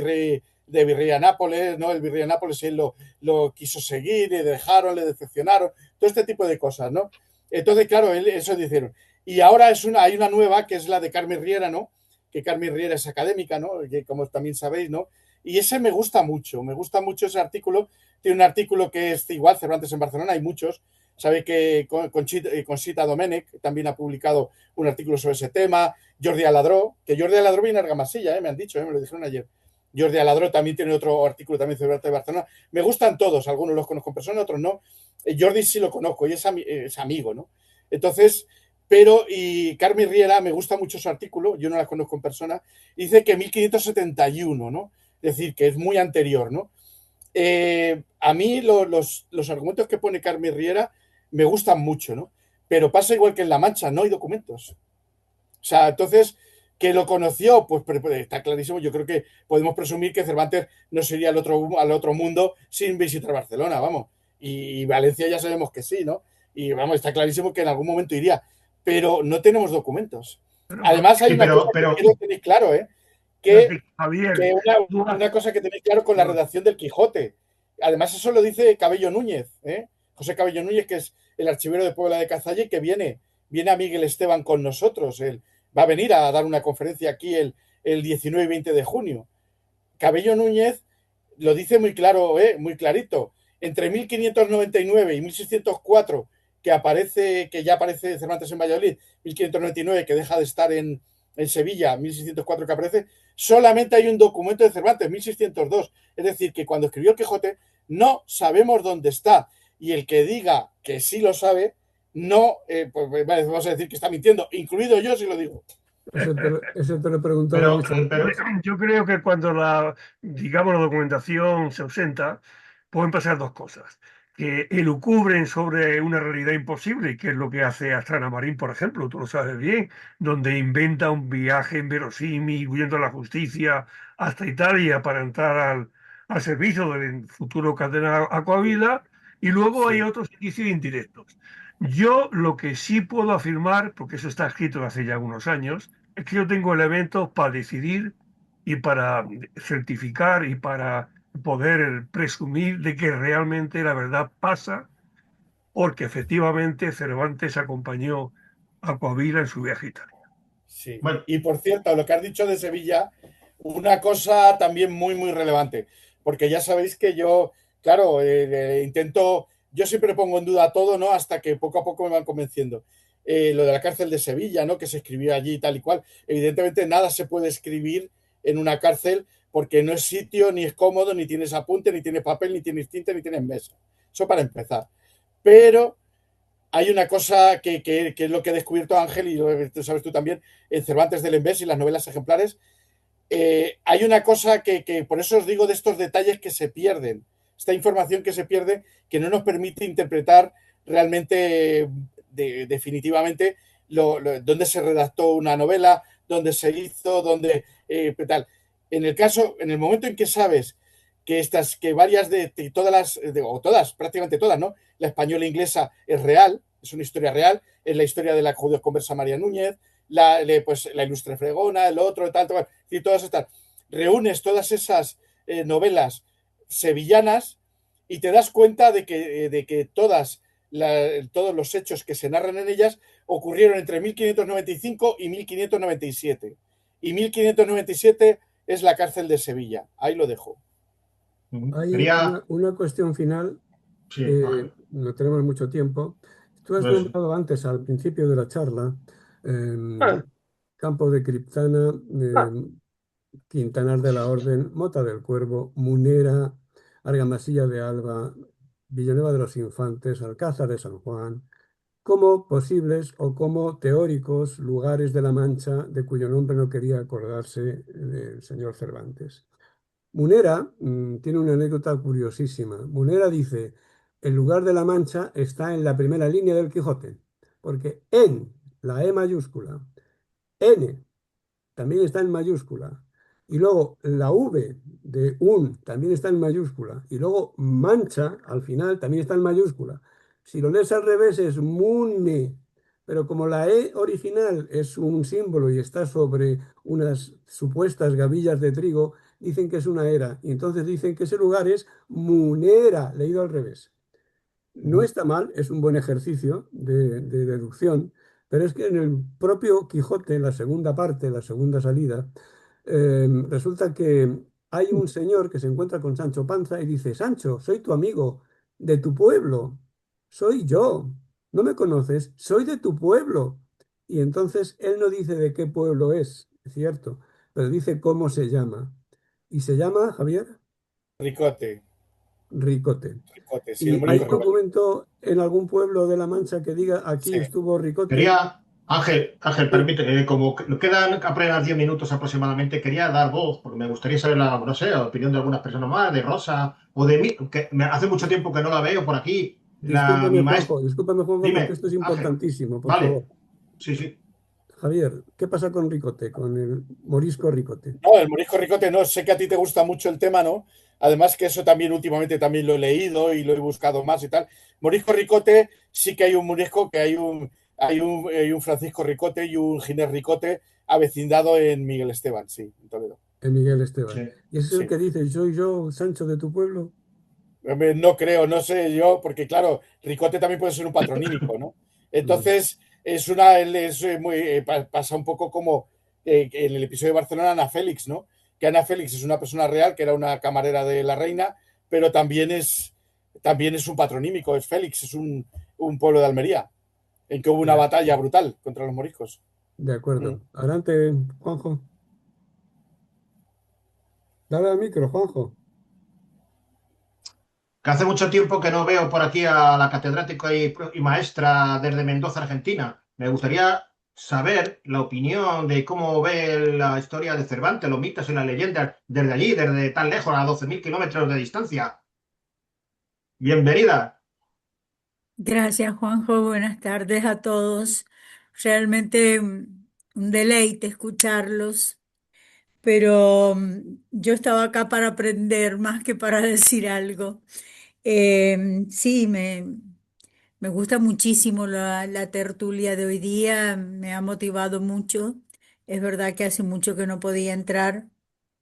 virrey a Nápoles, ¿no? El virrey a Nápoles él lo quiso seguir, le dejaron, le decepcionaron, todo este tipo de cosas, ¿no? Entonces, claro, eso dijeron. Y ahora hay una nueva que es la de Carmen Riera, ¿no? Que Carmen Riera es académica, ¿no? Que como también sabéis, ¿no? Y ese me gusta mucho ese artículo. Tiene un artículo que es igual, Cervantes en Barcelona, hay muchos. Sabéis que Conxita Domènech también ha publicado un artículo sobre ese tema. Jordi Aladró, que Jordi Aladró viene a Argamasilla, me han dicho, me lo dijeron ayer. Jordi Aladró también tiene otro artículo también sobre Cervantes de Barcelona. Me gustan todos, algunos los conozco en persona, otros no. Jordi sí lo conozco y es amigo, ¿no? Entonces, y Carmen Riera, me gusta mucho su artículo, yo no la conozco en persona, dice que 1571, ¿no? Es decir, que es muy anterior, ¿no? A mí los argumentos que pone Carmen Riera me gustan mucho, ¿no? Pero pasa igual que en La Mancha, no hay documentos. O sea, entonces, que lo conoció, pues está clarísimo. Yo creo que podemos presumir que Cervantes no sería al otro mundo sin visitar Barcelona, vamos. Y Valencia ya sabemos que sí, ¿no? Y vamos, está clarísimo que en algún momento iría. Pero no tenemos documentos. Además, hay una cosa que quiero tener claro, que una cosa que tenéis claro con la redacción del Quijote. Además, eso lo dice Cabello Núñez, José Cabello Núñez, que es el archivero de Puebla de Cazalla, que viene a Miguel Esteban con nosotros. Él va a venir a dar una conferencia aquí el 19 y 20 de junio. Cabello Núñez lo dice muy claro, muy clarito. Entre 1599 y 1604, que aparece, que ya aparece Cervantes en Valladolid, 1599, que deja de estar en Sevilla, 1604 que aparece, solamente hay un documento de Cervantes, 1602. Es decir, que cuando escribió el Quijote no sabemos dónde está. Y el que diga que sí lo sabe, no, pues vamos a decir que está mintiendo, incluido yo si lo digo. Eso te lo he preguntado mucho. Yo creo que cuando digamos, la documentación se ausenta, pueden pasar dos cosas. Que elucubren sobre una realidad imposible, que es lo que hace Astrana Marín, por ejemplo, tú lo sabes bien, donde inventa un viaje inverosímil, huyendo a la justicia hasta Italia para entrar al servicio del futuro cardenal Aquavila, y luego hay otros indicios indirectos. Yo lo que sí puedo afirmar, porque eso está escrito hace ya algunos años, es que yo tengo elementos para decidir y para certificar y para poder presumir de que realmente la verdad pasa, porque efectivamente Cervantes acompañó a Coahuila en su viaje a Italia. Sí. Bueno. Y por cierto, lo que has dicho de Sevilla, una cosa también muy, muy relevante, porque ya sabéis que yo, claro, intento, yo siempre pongo en duda todo, ¿no? Hasta que poco a poco me van convenciendo. Lo de la cárcel de Sevilla, ¿no? Que se escribió allí y tal y cual. Evidentemente nada se puede escribir en una cárcel porque no es sitio, ni es cómodo, ni tienes apunte, ni tienes papel, ni tienes tinta, ni tienes mesa. Eso para empezar. Pero hay una cosa que es lo que ha descubierto Ángel, y lo sabes tú también, en Cervantes del Envés y las novelas ejemplares. Hay una cosa que por eso os digo de estos detalles que se pierden, esta información que se pierde, que no nos permite interpretar realmente, definitivamente, dónde se redactó una novela, dónde se hizo, dónde tal. En el momento en que sabes que varias de todas o todas, prácticamente todas, ¿no? La española e inglesa es real, es una historia real, es la historia de la judío conversa María Núñez, la ilustre Fregona, el otro, tal, y todas estas. Reúnes todas esas novelas sevillanas y te das cuenta de que todos los hechos que se narran en ellas ocurrieron entre 1595 y 1597. Y 1597 es la cárcel de Sevilla. Ahí lo dejo. Hay una cuestión final, no tenemos mucho tiempo. Tú has nombrado antes, al principio de la charla, Campo de Criptana, Quintanar de la Orden, Mota del Cuervo, Munera, Argamasilla de Alba, Villanueva de los Infantes, Alcázar de San Juan, como posibles o como teóricos lugares de la Mancha de cuyo nombre no quería acordarse el señor Cervantes. Munera tiene una anécdota curiosísima. Munera dice, el lugar de la Mancha está en la primera línea del Quijote, porque en, la E mayúscula, N, también está en mayúscula, y luego la V de un también está en mayúscula, y luego Mancha, al final, también está en mayúscula. Si lo lees al revés es Mune, pero como la E original es un símbolo y está sobre unas supuestas gavillas de trigo, dicen que es una era, y entonces dicen que ese lugar es Munera, leído al revés. No está mal, es un buen ejercicio de deducción, pero es que en el propio Quijote, en la segunda parte, la segunda salida, resulta que hay un señor que se encuentra con Sancho Panza y dice, Sancho, soy tu amigo, de tu pueblo, soy yo, ¿no me conoces? Soy de tu pueblo. Y entonces él no dice de qué pueblo es cierto, pero dice cómo se llama. ¿Y se llama, Javier? Ricote. Ricote. Sí, ¿Y hay documento en algún pueblo de La Mancha que diga aquí estuvo Ricote? Ángel, permíteme, como quedan apenas 10 minutos aproximadamente, quería dar voz, porque me gustaría saber la opinión de algunas personas más, de Rosa o de mí, que hace mucho tiempo que no la veo por aquí. Discúlpame, Juanjo, porque esto es importantísimo, por favor. Sí. Javier, ¿qué pasa con Ricote, con el morisco Ricote? No, el morisco Ricote no, sé que a ti te gusta mucho el tema, ¿no? Además que eso también últimamente también lo he leído y lo he buscado más y tal. Morisco Ricote, sí que hay un morisco, que hay un Francisco Ricote y un Ginés Ricote avecindado en Miguel Esteban, sí, en Toledo. En Miguel Esteban. Sí. ¿Y ese es el que dice, soy yo, Sancho de tu pueblo? No creo, no sé yo, porque claro, Ricote también puede ser un patronímico, ¿no? Entonces, pasa un poco como en el episodio de Barcelona, Ana Félix, ¿no? Que Ana Félix es una persona real, que era una camarera de la reina, pero también es un patronímico, es Félix, un pueblo de Almería, en que hubo una batalla brutal contra los moriscos. De acuerdo. Adelante, Juanjo. Dale al micro, Juanjo. Que hace mucho tiempo que no veo por aquí a la catedrática y maestra desde Mendoza, Argentina. Me gustaría saber la opinión de cómo ve la historia de Cervantes, los mitos y las leyendas desde allí, desde tan lejos, a 12.000 kilómetros de distancia. Bienvenida. Gracias, Juanjo. Buenas tardes a todos. Realmente un deleite escucharlos, pero yo estaba acá para aprender más que para decir algo. Sí, me gusta muchísimo la tertulia de hoy día, me ha motivado mucho. Es verdad que hace mucho que no podía entrar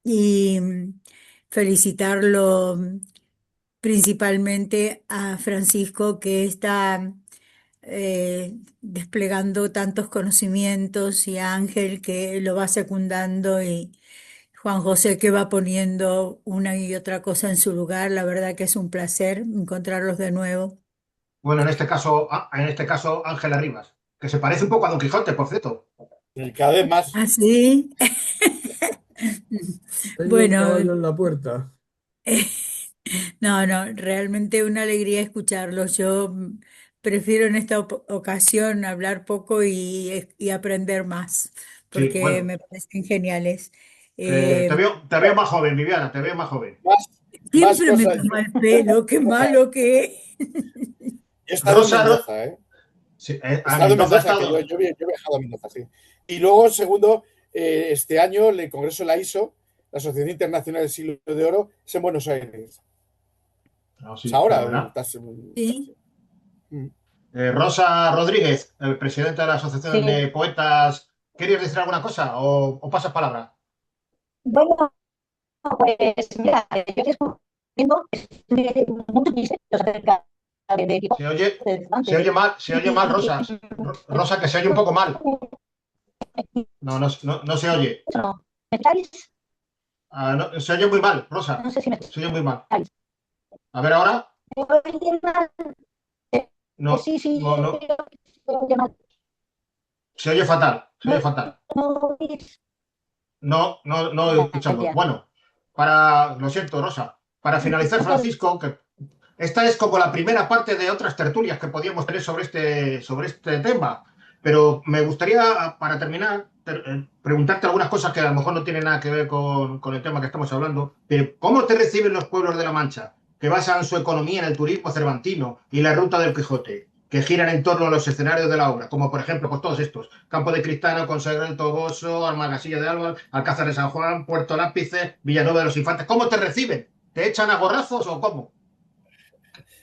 y felicitarlo principalmente a Francisco que está desplegando tantos conocimientos y a Ángel que lo va secundando y Juan José que va poniendo una y otra cosa en su lugar. La verdad que es un placer encontrarlos de nuevo. Bueno, en este caso, Ángela Rivas, que se parece un poco a Don Quijote, por cierto. Y cada vez más. ¿Ah, sí? Tengo un Bueno, caballo en la puerta. no, realmente una alegría escucharlos. Yo prefiero en esta ocasión hablar poco y aprender más, Sí, porque bueno, me parecen geniales. te veo más joven, Viviana, te veo más joven. Más Siempre me cosas. toma el pelo, qué malo que es. Yo he estado en Rosa, Mendoza, ¿eh? sí, He a estado en Mendoza ha Mendoza, que estado. yo he viajado a Mendoza, sí. Y luego, segundo, este año el Congreso de la ISO, la Asociación Internacional del Siglo de Oro, es en Buenos Aires. No, O sí, sea, ahora fenomenal. Sí. Rosa Rodríguez, el presidente de la Asociación Sí, de Poetas, ¿querías decir alguna cosa o pasas palabra? bueno, pues mira, yo estoy descubriendo muchos misterios acerca de tipo Se oye, de se Cervantes. oye mal, se oye mal, Rosa. Rosa, que se oye un poco mal. No se oye. No, ¿me escucháis? No, se oye muy mal, Rosa. No sé si me Se oye muy mal. escucháis. A ver ahora. ¿Me oís mal? No, Sí, no, yo no. creo que se oye mal. Se oye fatal, se oye No, fatal. no oís. No escuchamos. Vaya. Bueno, lo siento, Rosa. Para finalizar, No sé. Francisco, que esta es como la primera parte de otras tertulias que podíamos tener sobre este tema. Pero me gustaría, para terminar, preguntarte algunas cosas que a lo mejor no tienen nada que ver con el tema que estamos hablando. Pero, ¿cómo te reciben los pueblos de La Mancha, que basan su economía en el turismo cervantino y la ruta del Quijote, que giran en torno a los escenarios de la obra, como por ejemplo pues todos estos: Campo de Cristano, Conseguir del Toboso, Armagasilla de Alba, Alcázar de San Juan, Puerto Lápice, Villanueva de los Infantes? ¿Cómo te reciben? ¿Te echan a gorrazos o cómo?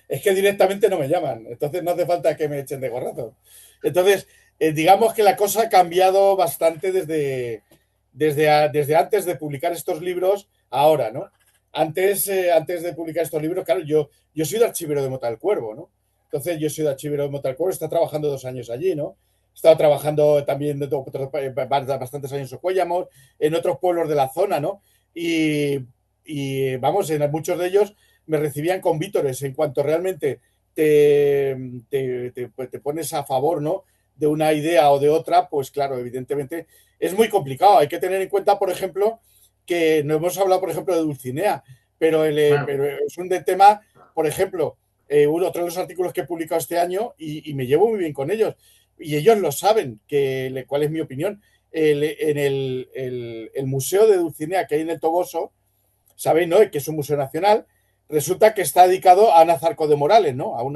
Es que directamente no me llaman, entonces no hace falta que me echen de gorrazo. Entonces, digamos que la cosa ha cambiado bastante desde antes de publicar estos libros a ahora, ¿no? Antes de publicar estos libros, claro, yo soy de archivero de Mota del Cuervo, ¿no? Entonces, yo soy de archivero de Mota del Cuervo, está trabajando 2 años allí, ¿no? He estado trabajando también bastantes años en Cuéllar, en otros pueblos de la zona, ¿no? Y vamos, en muchos de ellos me recibían con vítores en cuanto realmente te pones a favor, ¿no?, de una idea o de otra, pues claro, evidentemente es muy complicado. Hay que tener en cuenta, por ejemplo, que no hemos hablado, por ejemplo, de Dulcinea, pero es un tema, por ejemplo, otro de los artículos que he publicado este año y me llevo muy bien con ellos. Y ellos lo saben, cuál es mi opinión. En el Museo de Dulcinea que hay en el Toboso, sabéis, ¿no?, que es un museo nacional, resulta que está dedicado a Ana Zarco de Morales, ¿no? O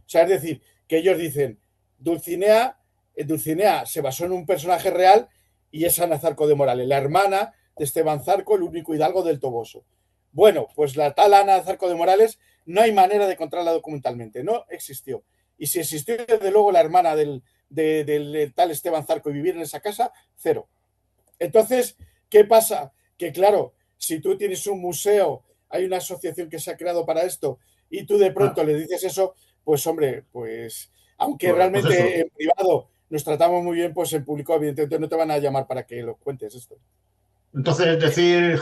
sea, es decir, que ellos dicen, Dulcinea se basó en un personaje real y es Ana Zarco de Morales, la hermana de Esteban Zarco, el único hidalgo del Toboso. Bueno, pues la tal Ana Zarco de Morales no hay manera de encontrarla documentalmente, no existió. Y si existió, desde luego, la hermana del tal Esteban Zarco y vivir en esa casa, cero. Entonces, ¿qué pasa? Que claro, si tú tienes un museo, hay una asociación que se ha creado para esto y tú de pronto le dices eso, pues hombre, pues aunque realmente en privado nos tratamos muy bien, pues en público evidentemente no te van a llamar para que lo cuentes esto. Entonces, decir,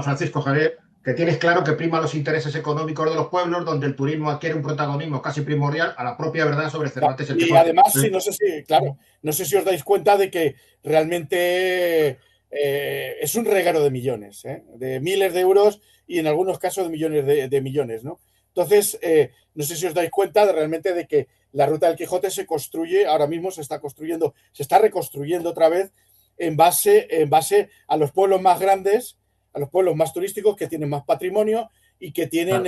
Francisco Javier, que tienes claro que prima los intereses económicos de los pueblos, donde el turismo adquiere un protagonismo casi primordial a la propia verdad sobre Cervantes el Y Quijote. además, sí, no sé si, claro, no sé si os dais cuenta de que realmente es un regalo de millones, de miles de euros y en algunos casos de millones de millones, ¿no? Entonces, no sé si os dais cuenta realmente de que la Ruta del Quijote se construye, ahora mismo se está construyendo, se está reconstruyendo otra vez en base a los pueblos más grandes, a los pueblos más turísticos que tienen más patrimonio y que tienen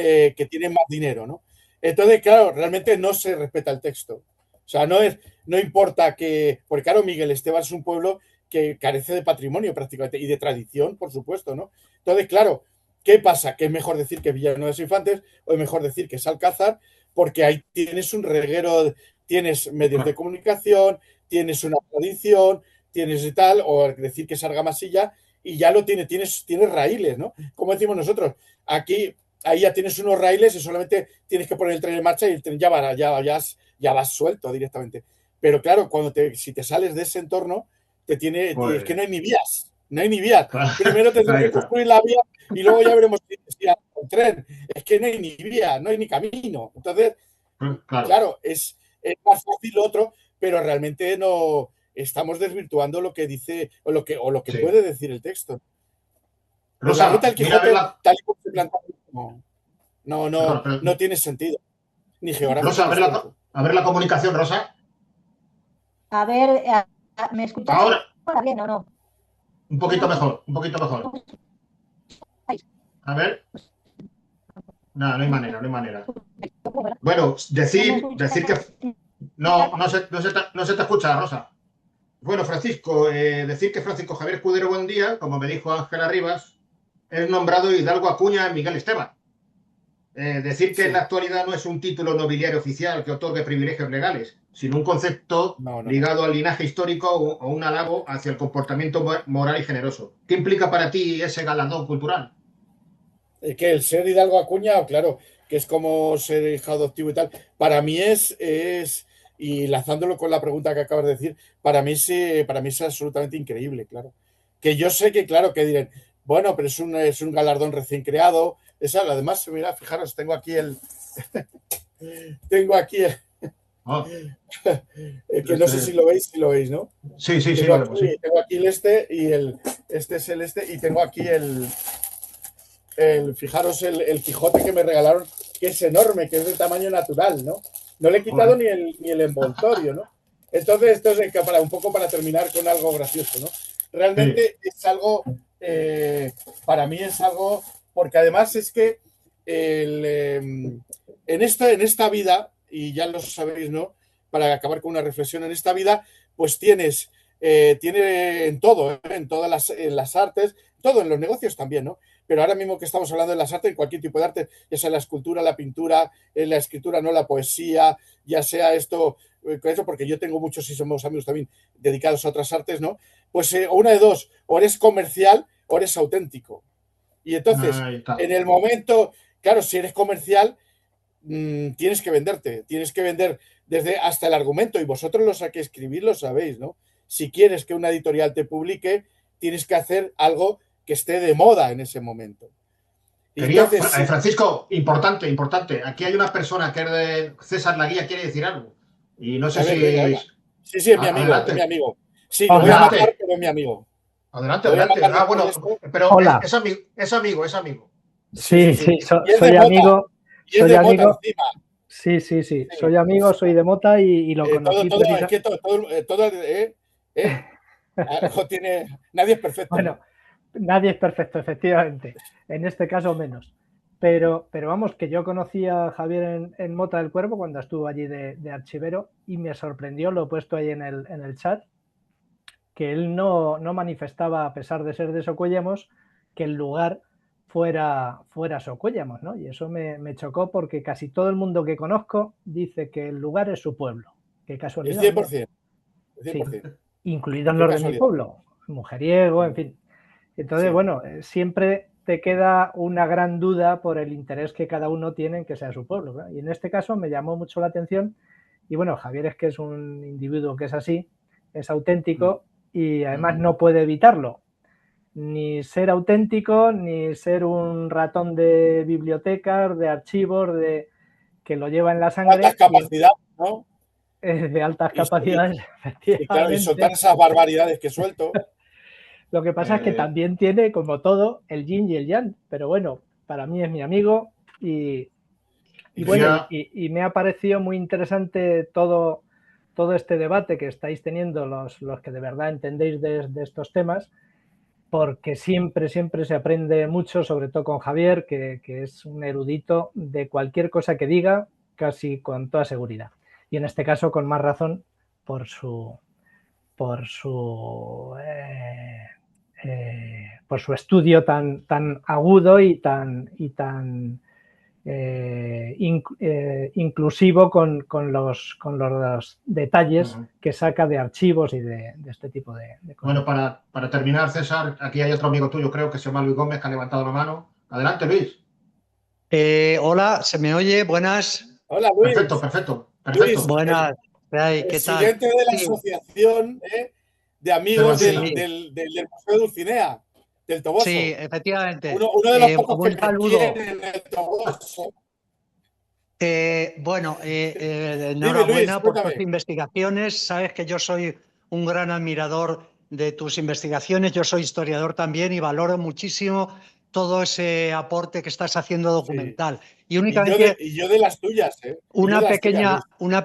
más dinero, ¿no? Entonces, claro, realmente no se respeta el texto. O sea, no importa que. Porque, claro, Miguel Esteban es un pueblo que carece de patrimonio prácticamente y de tradición, por supuesto, ¿no? Entonces, claro, ¿qué pasa? Que es mejor decir que Villanueva de Infantes o es mejor decir que es Alcázar, porque ahí tienes un reguero, tienes medios de comunicación, tienes una tradición, tienes y tal, o decir que es Argamasilla, y ya lo tienes raíles, ¿no? Como decimos nosotros, aquí ahí ya tienes unos raíles y solamente tienes que poner el tren en marcha y el tren ya vas suelto directamente. Pero claro, si te sales de ese entorno, es que no hay ni vías. No hay ni vías. Primero tendrás que construir la vía y luego ya veremos si hay un tren. Es que no hay ni vía, no hay ni camino. Entonces, claro, es más fácil lo otro, pero realmente no estamos desvirtuando lo que dice o lo que Sí. puede decir el texto. Rosa, la Ruta del mira, Quijote, tal y como se plantea, no tiene sentido. Ni geográfico Rosa, ni histórico. a ver la comunicación, Rosa. A ver, ¿me escuchas Ahora, bien o no? un poquito mejor, un poquito mejor. A ver. No, no hay manera, no hay manera. Bueno, decir que... No se te escucha, Rosa. Bueno, Francisco, decir que Francisco Javier Escudero Buendía, como me dijo Ángela Rivas, es nombrado Hidalgo Acuña Miguel Esteban. Decir que en la actualidad no es un título nobiliario oficial que otorgue privilegios legales, sino un concepto ligado al linaje histórico o un halago hacia el comportamiento moral y generoso. ¿Qué implica para ti ese galardón cultural? Que el ser Hidalgo Acuña, claro, que es como ser hijo adoptivo y tal, para mí y lanzándolo con la pregunta que acabas de decir, para mí es absolutamente increíble, claro. Que yo sé que, claro, que dirán, bueno, pero es un galardón recién creado. Además, mira, fijaros, tengo aquí que no sé si lo veis, ¿no? Sí, tengo aquí y tengo aquí fijaros el Quijote que me regalaron, que es enorme, que es de tamaño natural, ¿no? No le he quitado ni el envoltorio, ¿no? Entonces, esto es un poco para terminar con algo gracioso, ¿no? Realmente es algo, para mí es algo, porque además es que en esta vida, y ya lo sabéis, ¿no? Para acabar con una reflexión, en esta vida, pues tiene en todo, en todas las artes, todo, en los negocios también, ¿no? Pero ahora mismo que estamos hablando de las artes, en cualquier tipo de arte, ya sea la escultura, la pintura, la escritura, no la poesía, ya sea esto, porque yo tengo muchos y somos amigos también dedicados a otras artes, ¿no? Pues una de dos, o eres comercial o eres auténtico. Y entonces, en el momento, claro, si eres comercial, tienes que venderte, tienes que vender desde hasta el argumento, y vosotros los que escribís lo sabéis, ¿no? Si quieres que una editorial te publique, tienes que hacer algo que esté de moda en ese momento. Entonces, Francisco, importante. Aquí hay una persona que es de César Laguía, quiere decir algo. Y no sé si... Sí, es mi amigo, es mi amigo. Sí, lo voy a matar, pero es mi amigo. Adelante. Bueno, pero hola. Es amigo. Sí, soy amigo. Soy amigo. Sí. Soy amigo, soy de Mota y lo conocí. Nadie es perfecto. Bueno, nadie es perfecto, efectivamente. En este caso menos. Pero vamos, que yo conocí a Javier en Mota del Cuervo cuando estuvo allí de archivero y me sorprendió, lo he puesto ahí en el chat, que él no manifestaba, a pesar de ser de Socuéllamos, que el lugar fuera Socuéllamos, ¿no? Y eso me chocó porque casi todo el mundo que conozco dice que el lugar es su pueblo. Qué casualidad. El 100%. Sí, incluidos los de mi pueblo, mujeriego, en fin. Entonces, bueno, siempre te queda una gran duda por el interés que cada uno tiene en que sea su pueblo, ¿verdad? Y en este caso me llamó mucho la atención. Y bueno, Javier es que es un individuo que es así, es auténtico y además no puede evitarlo. ni ser auténtico, ni ser un ratón de bibliotecas, de archivos, que lo lleva en la sangre. Altas capacidades, ¿no? De altas capacidades, y claro, y soltar efectivamente. esas barbaridades que suelto. Lo que pasa es que también tiene, como todo, el yin y el yang. Pero bueno, para mí es mi amigo y bueno, y me ha parecido muy interesante todo este debate que estáis teniendo los que de verdad entendéis de estos temas, porque siempre se aprende mucho, sobre todo con Javier, que es un erudito de cualquier cosa que diga, casi con toda seguridad. Y en este caso con más razón por su estudio tan agudo y tan inclusivo con los detalles que saca de archivos y de este tipo de cosas. Bueno, para terminar, César, aquí hay otro amigo tuyo, creo que se llama Luis Gómez, que ha levantado la mano. Adelante, Luis. Hola, ¿se me oye? Buenas. Hola, Luis. Perfecto. Luis, buenas. ¿Qué tal? Presidente de la asociación de amigos del Museo de Dulcinea, del Toboso. Sí, efectivamente. Uno de los pocos que quieren el Toboso. Enhorabuena Luis, por tus investigaciones. Sabes que yo soy un gran admirador de tus investigaciones. Yo soy historiador también y valoro muchísimo todo ese aporte que estás haciendo documental. Sí. Y únicamente y yo de las tuyas, una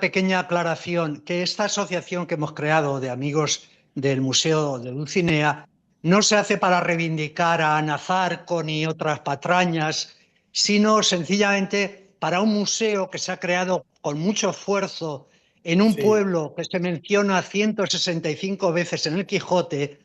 pequeña aclaración, que esta asociación que hemos creado de amigos del Museo de Dulcinea no se hace para reivindicar a Ana Zarco ni otras patrañas, sino sencillamente para un museo que se ha creado con mucho esfuerzo en un pueblo que se menciona 165 veces en el Quijote,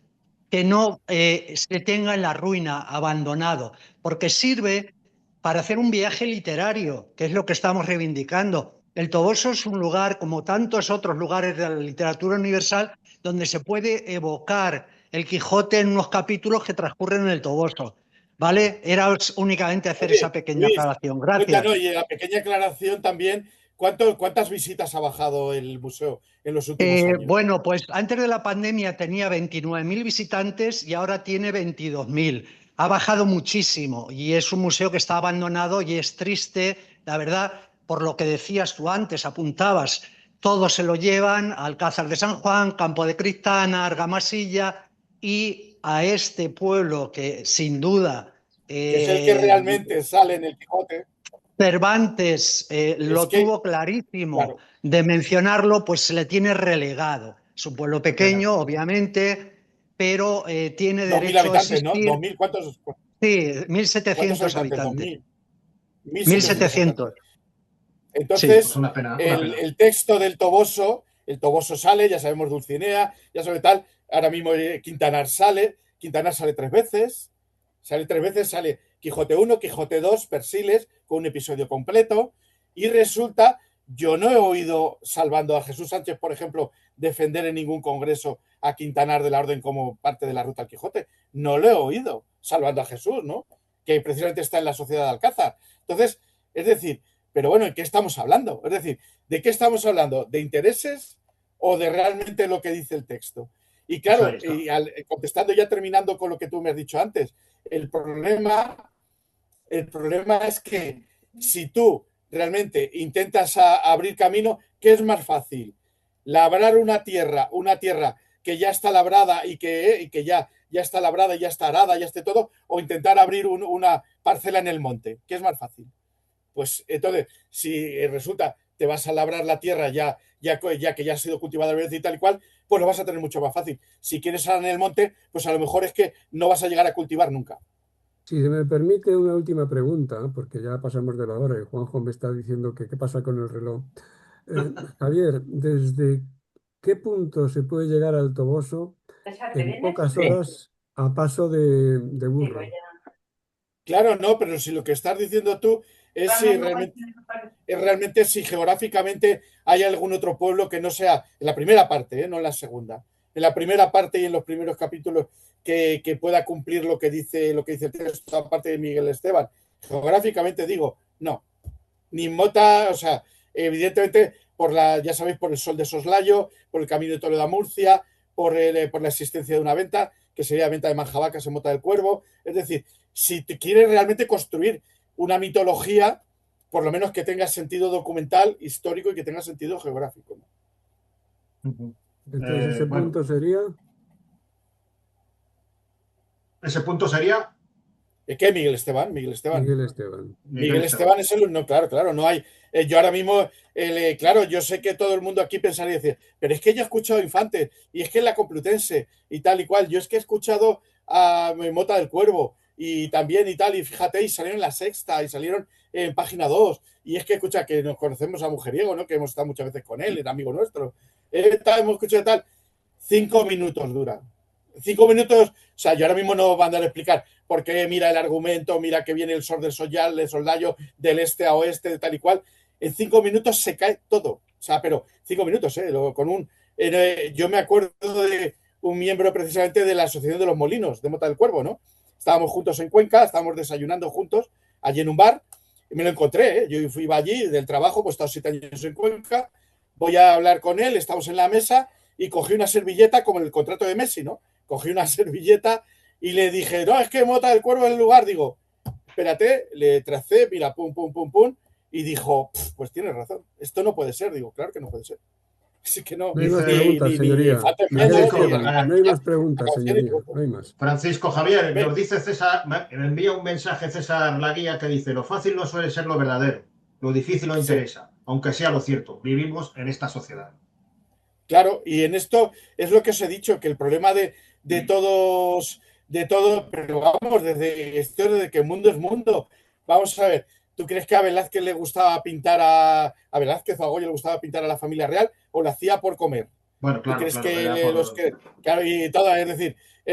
que no se tenga en la ruina, abandonado, porque sirve para hacer un viaje literario, que es lo que estamos reivindicando. El Toboso es un lugar, como tantos otros lugares de la literatura universal, donde se puede evocar el Quijote en unos capítulos que transcurren en el Toboso. ¿Vale? Era únicamente hacer esa pequeña aclaración. Gracias. Y la pequeña aclaración también, ¿cuántas visitas ha bajado el museo en los últimos años? Bueno, pues antes de la pandemia tenía 29.000 visitantes y ahora tiene 22.000. Ha bajado muchísimo y es un museo que está abandonado y es triste, la verdad, por lo que decías tú antes, apuntabas, todos se lo llevan a Alcázar de San Juan, Campo de Cristana, Argamasilla y a este pueblo que sin duda... que es el que realmente sale en el Quijote. Cervantes tuvo clarísimo de mencionarlo, pues se le tiene relegado. Es un pueblo pequeño, obviamente, pero tiene derecho a existir. ¿No? 2.000, ¿cuántos? Sí, 1.700 habitantes. 1.700. Entonces, sí, una pena. El texto del Toboso, el Toboso sale, ya sabemos Dulcinea, ya sabe tal, ahora mismo Quintanar sale 3 veces, sale Quijote 1, Quijote 2, Persiles, con un episodio completo, y resulta, yo no he oído, salvando a Jesús Sánchez, por ejemplo, defender en ningún congreso a Quintanar de la Orden como parte de la Ruta al Quijote. No lo he oído, salvando a Jesús, ¿no? Que precisamente está en la Sociedad de Alcázar. Entonces, es decir, pero bueno, ¿en qué estamos hablando? Es decir, ¿de qué estamos hablando? ¿De intereses o de realmente lo que dice el texto? Y claro, contestando ya, terminando con lo que tú me has dicho antes, el problema es que si tú realmente intentas abrir camino, ¿qué es más fácil? Labrar una tierra que ya está labrada y que ya está labrada, ya está arada, ya esté todo, o intentar abrir una parcela en el monte. ¿Qué es más fácil? Pues entonces, si resulta te vas a labrar la tierra ya que ya ha sido cultivada y tal y cual, pues lo vas a tener mucho más fácil. Si quieres estar en el monte, pues a lo mejor es que no vas a llegar a cultivar nunca. Si se me permite una última pregunta, porque ya pasamos de la hora y Juanjo me está diciendo que qué pasa con el reloj. Javier, ¿desde qué punto se puede llegar al Toboso en pocas horas a paso de burro? Claro, no, pero si lo que estás diciendo tú es realmente si geográficamente hay algún otro pueblo que no sea en la primera parte, no en la segunda. En la primera parte y en los primeros capítulos que pueda cumplir lo que dice el texto, aparte de Miguel Esteban. Geográficamente digo, no. Ni Mota, o sea, evidentemente ya sabéis, por el Sol de Soslayo, por el camino de Toledo a Murcia, por la existencia de una venta, que sería Venta de Manjabacas en Mota del Cuervo. Es decir, si te quieres realmente construir una mitología, por lo menos que tenga sentido documental, histórico y que tenga sentido geográfico, ¿no? Entonces, ese punto sería. Ese punto sería. ¿Qué? Miguel Esteban. Miguel Esteban es el. No, claro, no hay. Yo ahora mismo, claro, yo sé que todo el mundo aquí pensaría y decir, pero es que yo he escuchado Infante, y es que en la Complutense, y tal y cual. Yo es que he escuchado a Mota del Cuervo, y también y tal, y fíjate, y salieron en La Sexta, y salieron en Página 2, y es que escucha que nos conocemos a Mujeriego, ¿no? Que hemos estado muchas veces con él, era amigo nuestro. Hemos escuchado tal. 5 minutos dura. 5 minutos, o sea, yo ahora mismo no van a andar a explicar por qué mira el argumento, mira que viene el sol del soldado, el soldado del este a oeste, de tal y cual. En 5 minutos se cae todo. O sea, pero 5 minutos, yo me acuerdo de un miembro precisamente de la Asociación de los Molinos, de Mota del Cuervo, ¿no? Estábamos juntos en Cuenca, estábamos desayunando juntos, allí en un bar, y me lo encontré, Yo iba allí del trabajo, pues he estado 7 años en Cuenca, voy a hablar con él, estamos en la mesa, y cogí una servilleta, como en el contrato de Messi, ¿no? Cogí una servilleta y le dije, no, es que Mota del Cuervo es el lugar. Digo, espérate, le tracé, mira, pum, pum, pum, pum, y dijo, pues tienes razón, esto no puede ser. Digo, claro que no puede ser. Así que no. No hay más preguntas, señoría. No hay más preguntas, señoría. No hay más. Francisco Javier, nos dice César, me envía un mensaje César Laguía que dice, lo fácil no suele ser lo verdadero, lo difícil no interesa, aunque sea lo cierto. Vivimos en esta sociedad. Claro, y en esto es lo que os he dicho, que el problema de todo, pero vamos, desde que el mundo es mundo. Vamos a ver, ¿tú crees que a Velázquez le gustaba pintar a Velázquez o a Goya le gustaba pintar a la familia real o lo hacía por comer? Bueno, claro. ¿Tú crees claro, y todo, es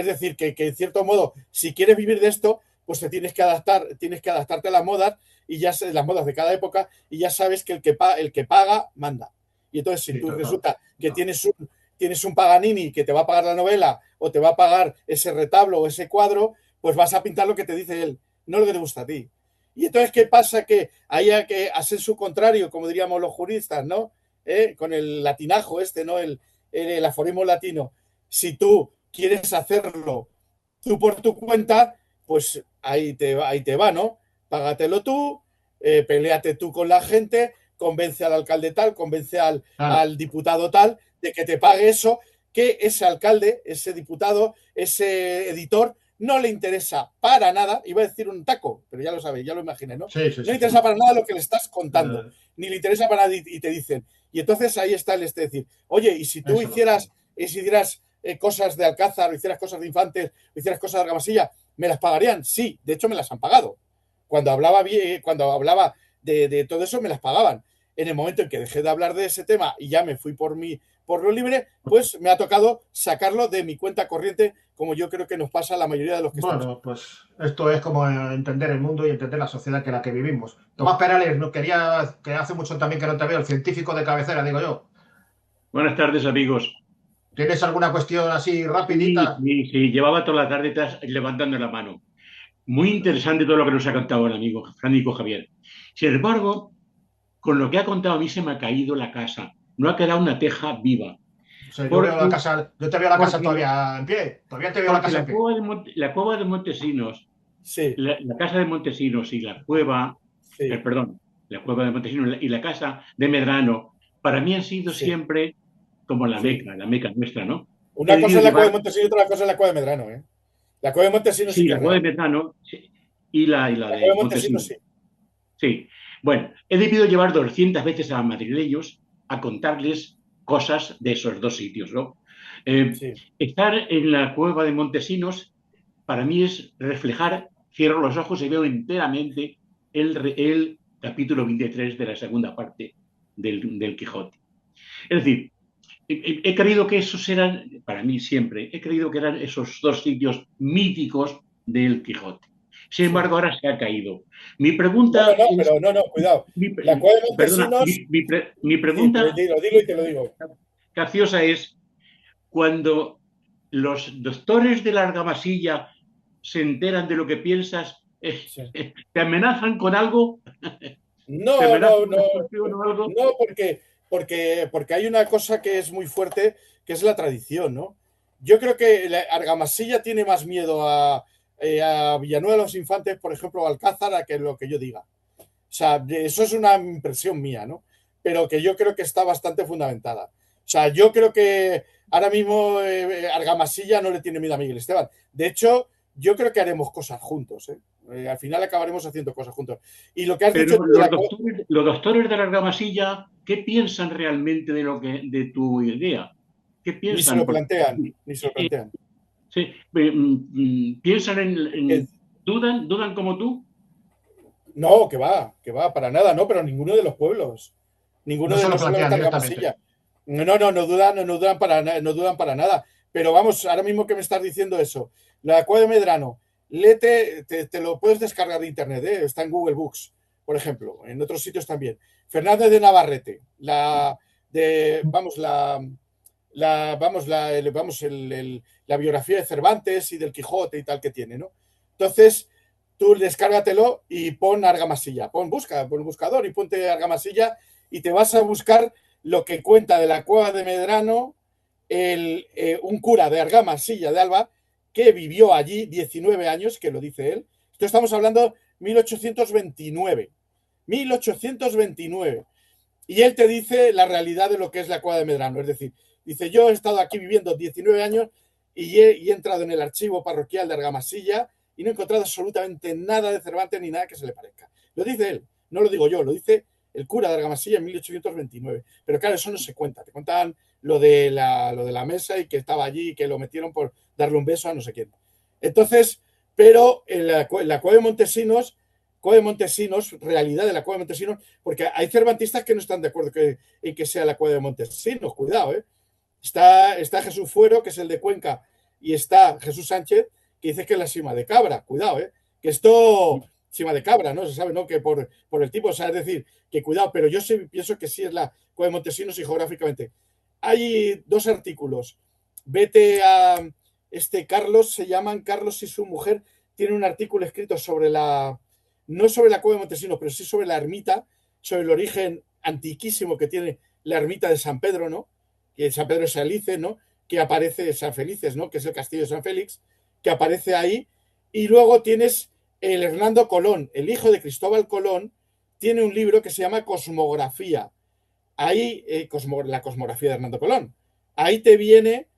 decir, que en cierto modo, si quieres vivir de esto, pues te tienes que adaptarte a las modas y ya las modas de cada época, y ya sabes que el que paga manda. Y entonces, si tú resulta que tienes un Paganini que te va a pagar la novela o te va a pagar ese retablo o ese cuadro, pues vas a pintar lo que te dice él, no lo que te gusta a ti. Y entonces, ¿qué pasa? Que haya que hacer su contrario, como diríamos los juristas, ¿no? Con el latinajo ¿no? El aforismo latino. Si tú quieres hacerlo tú por tu cuenta, pues ahí te va, ¿no? Págatelo tú, peléate tú con la gente, convence al alcalde tal, convence al diputado tal de que te pague eso, que ese alcalde, ese diputado, ese editor no le interesa para nada, iba a decir un taco, pero ya lo sabéis, ya lo imaginé, ¿no? No le interesa para nada lo que le estás contando, ni le interesa para nada y te dicen. Y entonces ahí está el decir, oye, y si tú hicieras cosas de Alcázar, o hicieras cosas de Infantes, o hicieras cosas de Argamasilla, ¿me las pagarían? Sí, de hecho me las han pagado. Cuando hablaba de todo eso me las pagaban. En el momento en que dejé de hablar de ese tema y ya me fui por lo libre, pues me ha tocado sacarlo de mi cuenta corriente, como yo creo que nos pasa a la mayoría de los que estamos. Bueno, pues esto es como entender el mundo y entender la sociedad en la que vivimos. Tomás Perales, que hace mucho también que no te veo, el científico de cabecera, digo yo. Buenas tardes, amigos. ¿Tienes alguna cuestión así rapidita? Sí, llevaba toda la tarde levantando la mano. Muy interesante todo lo que nos ha contado el amigo Francisco Javier. Sin embargo, con lo que ha contado a mí se me ha caído la casa. No ha quedado una teja viva. O sea, yo te veo la casa todavía en pie. Todavía te veo la casa en pie. La cueva de Montesinos, sí. la casa de Montesinos y la cueva, la cueva de Montesinos y la casa de Medrano, para mí han sido siempre como la meca nuestra, ¿no? Una cosa es la cueva de Montesinos y otra cosa es la cueva de Medrano, ¿eh? La cueva de Montesinos sí, la cueva de Medrano y la de Montesinos. Sí. Bueno, he debido llevar 200 veces a madrileños a contarles cosas de esos dos sitios, ¿no? Estar en la cueva de Montesinos para mí es reflejar, cierro los ojos y veo enteramente el capítulo 23 de la segunda parte del Quijote. Es decir, he creído que esos eran, para mí siempre, he creído que eran esos dos sitios míticos del Quijote. Sin embargo, ahora se ha caído. Mi pregunta... No, cuidado. La cueva de Montesinos... Mi pregunta... Dilo y te lo digo. Capciosa es, cuando los doctores de la Argamasilla se enteran de lo que piensas, ¿te amenazan con algo? No, porque hay una cosa que es muy fuerte, que es la tradición, ¿no? Yo creo que Argamasilla tiene más miedo a Villanueva de los Infantes, por ejemplo, o Alcázar, a que lo que yo diga. O sea, eso es una impresión mía, ¿no? Pero que yo creo que está bastante fundamentada. O sea, yo creo que ahora mismo Argamasilla no le tiene miedo a Miguel Esteban. De hecho, yo creo que haremos cosas juntos, ¿eh? Al final acabaremos haciendo cosas juntos. Y lo que has Pero dicho... los doctores de la Argamasilla, ¿qué piensan realmente de tu idea? ¿Qué piensan? Ni se lo plantean, ni se lo plantean. Sí, piensan ¿dudan como tú? No, que va, para nada, no, pero ninguno de los pueblos. Ninguno de los pueblos de Argamasilla. No dudan para nada. Pero vamos, ahora mismo que me estás diciendo eso, la Cueva de Medrano, léete, te lo puedes descargar de internet, está en Google Books, por ejemplo, en otros sitios también. Fernández de Navarrete, la biografía de Cervantes y del Quijote y tal que tiene, ¿no? Entonces, tú descárgatelo y pon Argamasilla, busca por el buscador y ponte Argamasilla y te vas a buscar lo que cuenta de la Cueva de Medrano un cura de Argamasilla de Alba que vivió allí 19 años, que lo dice él. Esto estamos hablando 1829. Y él te dice la realidad de lo que es la Cueva de Medrano. Es decir, dice, yo he estado aquí viviendo 19 años y he entrado en el archivo parroquial de Argamasilla y no he encontrado absolutamente nada de Cervantes ni nada que se le parezca. Lo dice él, no lo digo yo, lo dice el cura de Argamasilla en 1829. Pero claro, eso no se cuenta. Te cuentan lo de la mesa y que estaba allí y que lo metieron por darle un beso a no sé quién. Entonces, pero en la Cueva de Montesinos, realidad de la Cueva de Montesinos, porque hay cervantistas que no están de acuerdo en que sea la Cueva de Montesinos, cuidado, ¿eh? Está Jesús Fuero, que es el de Cuenca, y está Jesús Sánchez, que dice que es la Sima de Cabra, cuidado, que esto, Sima de Cabra, ¿no? Se sabe, ¿no? Que por el tipo, o sea, es decir, que cuidado, pero yo sí pienso que sí es la Cueva de Montesinos y geográficamente. Hay 2 artículos. Vete a Carlos, se llaman Carlos y su mujer, tiene un artículo escrito sobre no sobre la Cueva de Montesinos, pero sí sobre la ermita, sobre el origen antiquísimo que tiene la ermita de San Pedro, ¿no? Que San Pedro de Salice, ¿no? Que aparece San Felices, ¿no? Que es el castillo de San Félix, que aparece ahí. Y luego tienes el Hernando Colón, el hijo de Cristóbal Colón, tiene un libro que se llama Cosmografía. Ahí, la cosmografía de Hernando Colón. Ahí te viene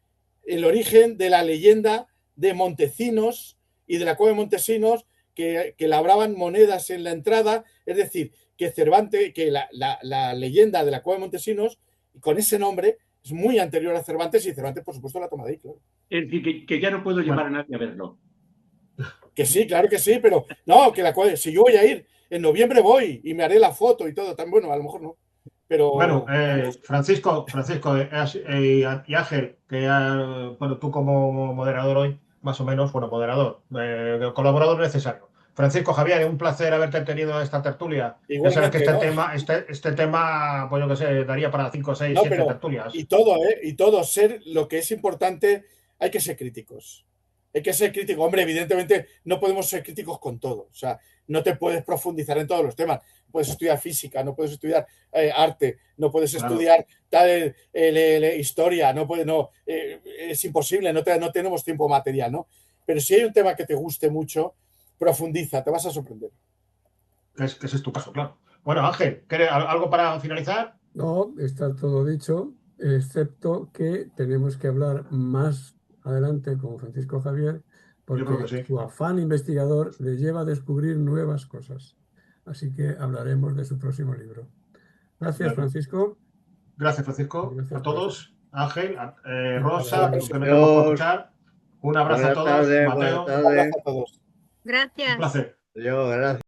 el origen de la leyenda de Montesinos y de la Cueva de Montesinos, que labraban monedas en la entrada. Es decir, que Cervantes, que la leyenda de la Cueva de Montesinos, con ese nombre, es muy anterior a Cervantes y Cervantes, por supuesto, la toma de ahí, claro. Es decir, que ya no puedo llevar a nadie a verlo. Que sí, claro que sí, pero no, que si yo voy a ir, en noviembre voy y me haré la foto y todo, tan bueno, a lo mejor no. Pero... Bueno, Francisco y Ángel, que bueno, tú como moderador hoy, más o menos, bueno, moderador, colaborador necesario. Francisco Javier, un placer haberte tenido esta tertulia. Ya sabes que este tema, pues yo que sé, daría para 5, 6, 7 tertulias. Y todo, ser lo que es importante, hay que ser críticos. Hay que ser crítico. Hombre, evidentemente no podemos ser críticos con todo. O sea, no te puedes profundizar en todos los temas. No puedes estudiar física, no puedes estudiar arte, no puedes estudiar historia, es imposible, no tenemos tiempo material, ¿no? Pero si hay un tema que te guste mucho, profundiza, te vas a sorprender. Que ese es tu caso, claro. Bueno, Ángel, ¿algo para finalizar? No, está todo dicho, excepto que tenemos que hablar más adelante con Francisco Javier, porque su afán investigador le lleva a descubrir nuevas cosas. Así que hablaremos de su próximo libro. Gracias, Francisco. Gracias, Francisco. Gracias a todos. Ángel, Rosa, que no tenemos que escuchar. Un abrazo a todos. Mateo. Un abrazo a todos. Gracias. Un placer. Gracias.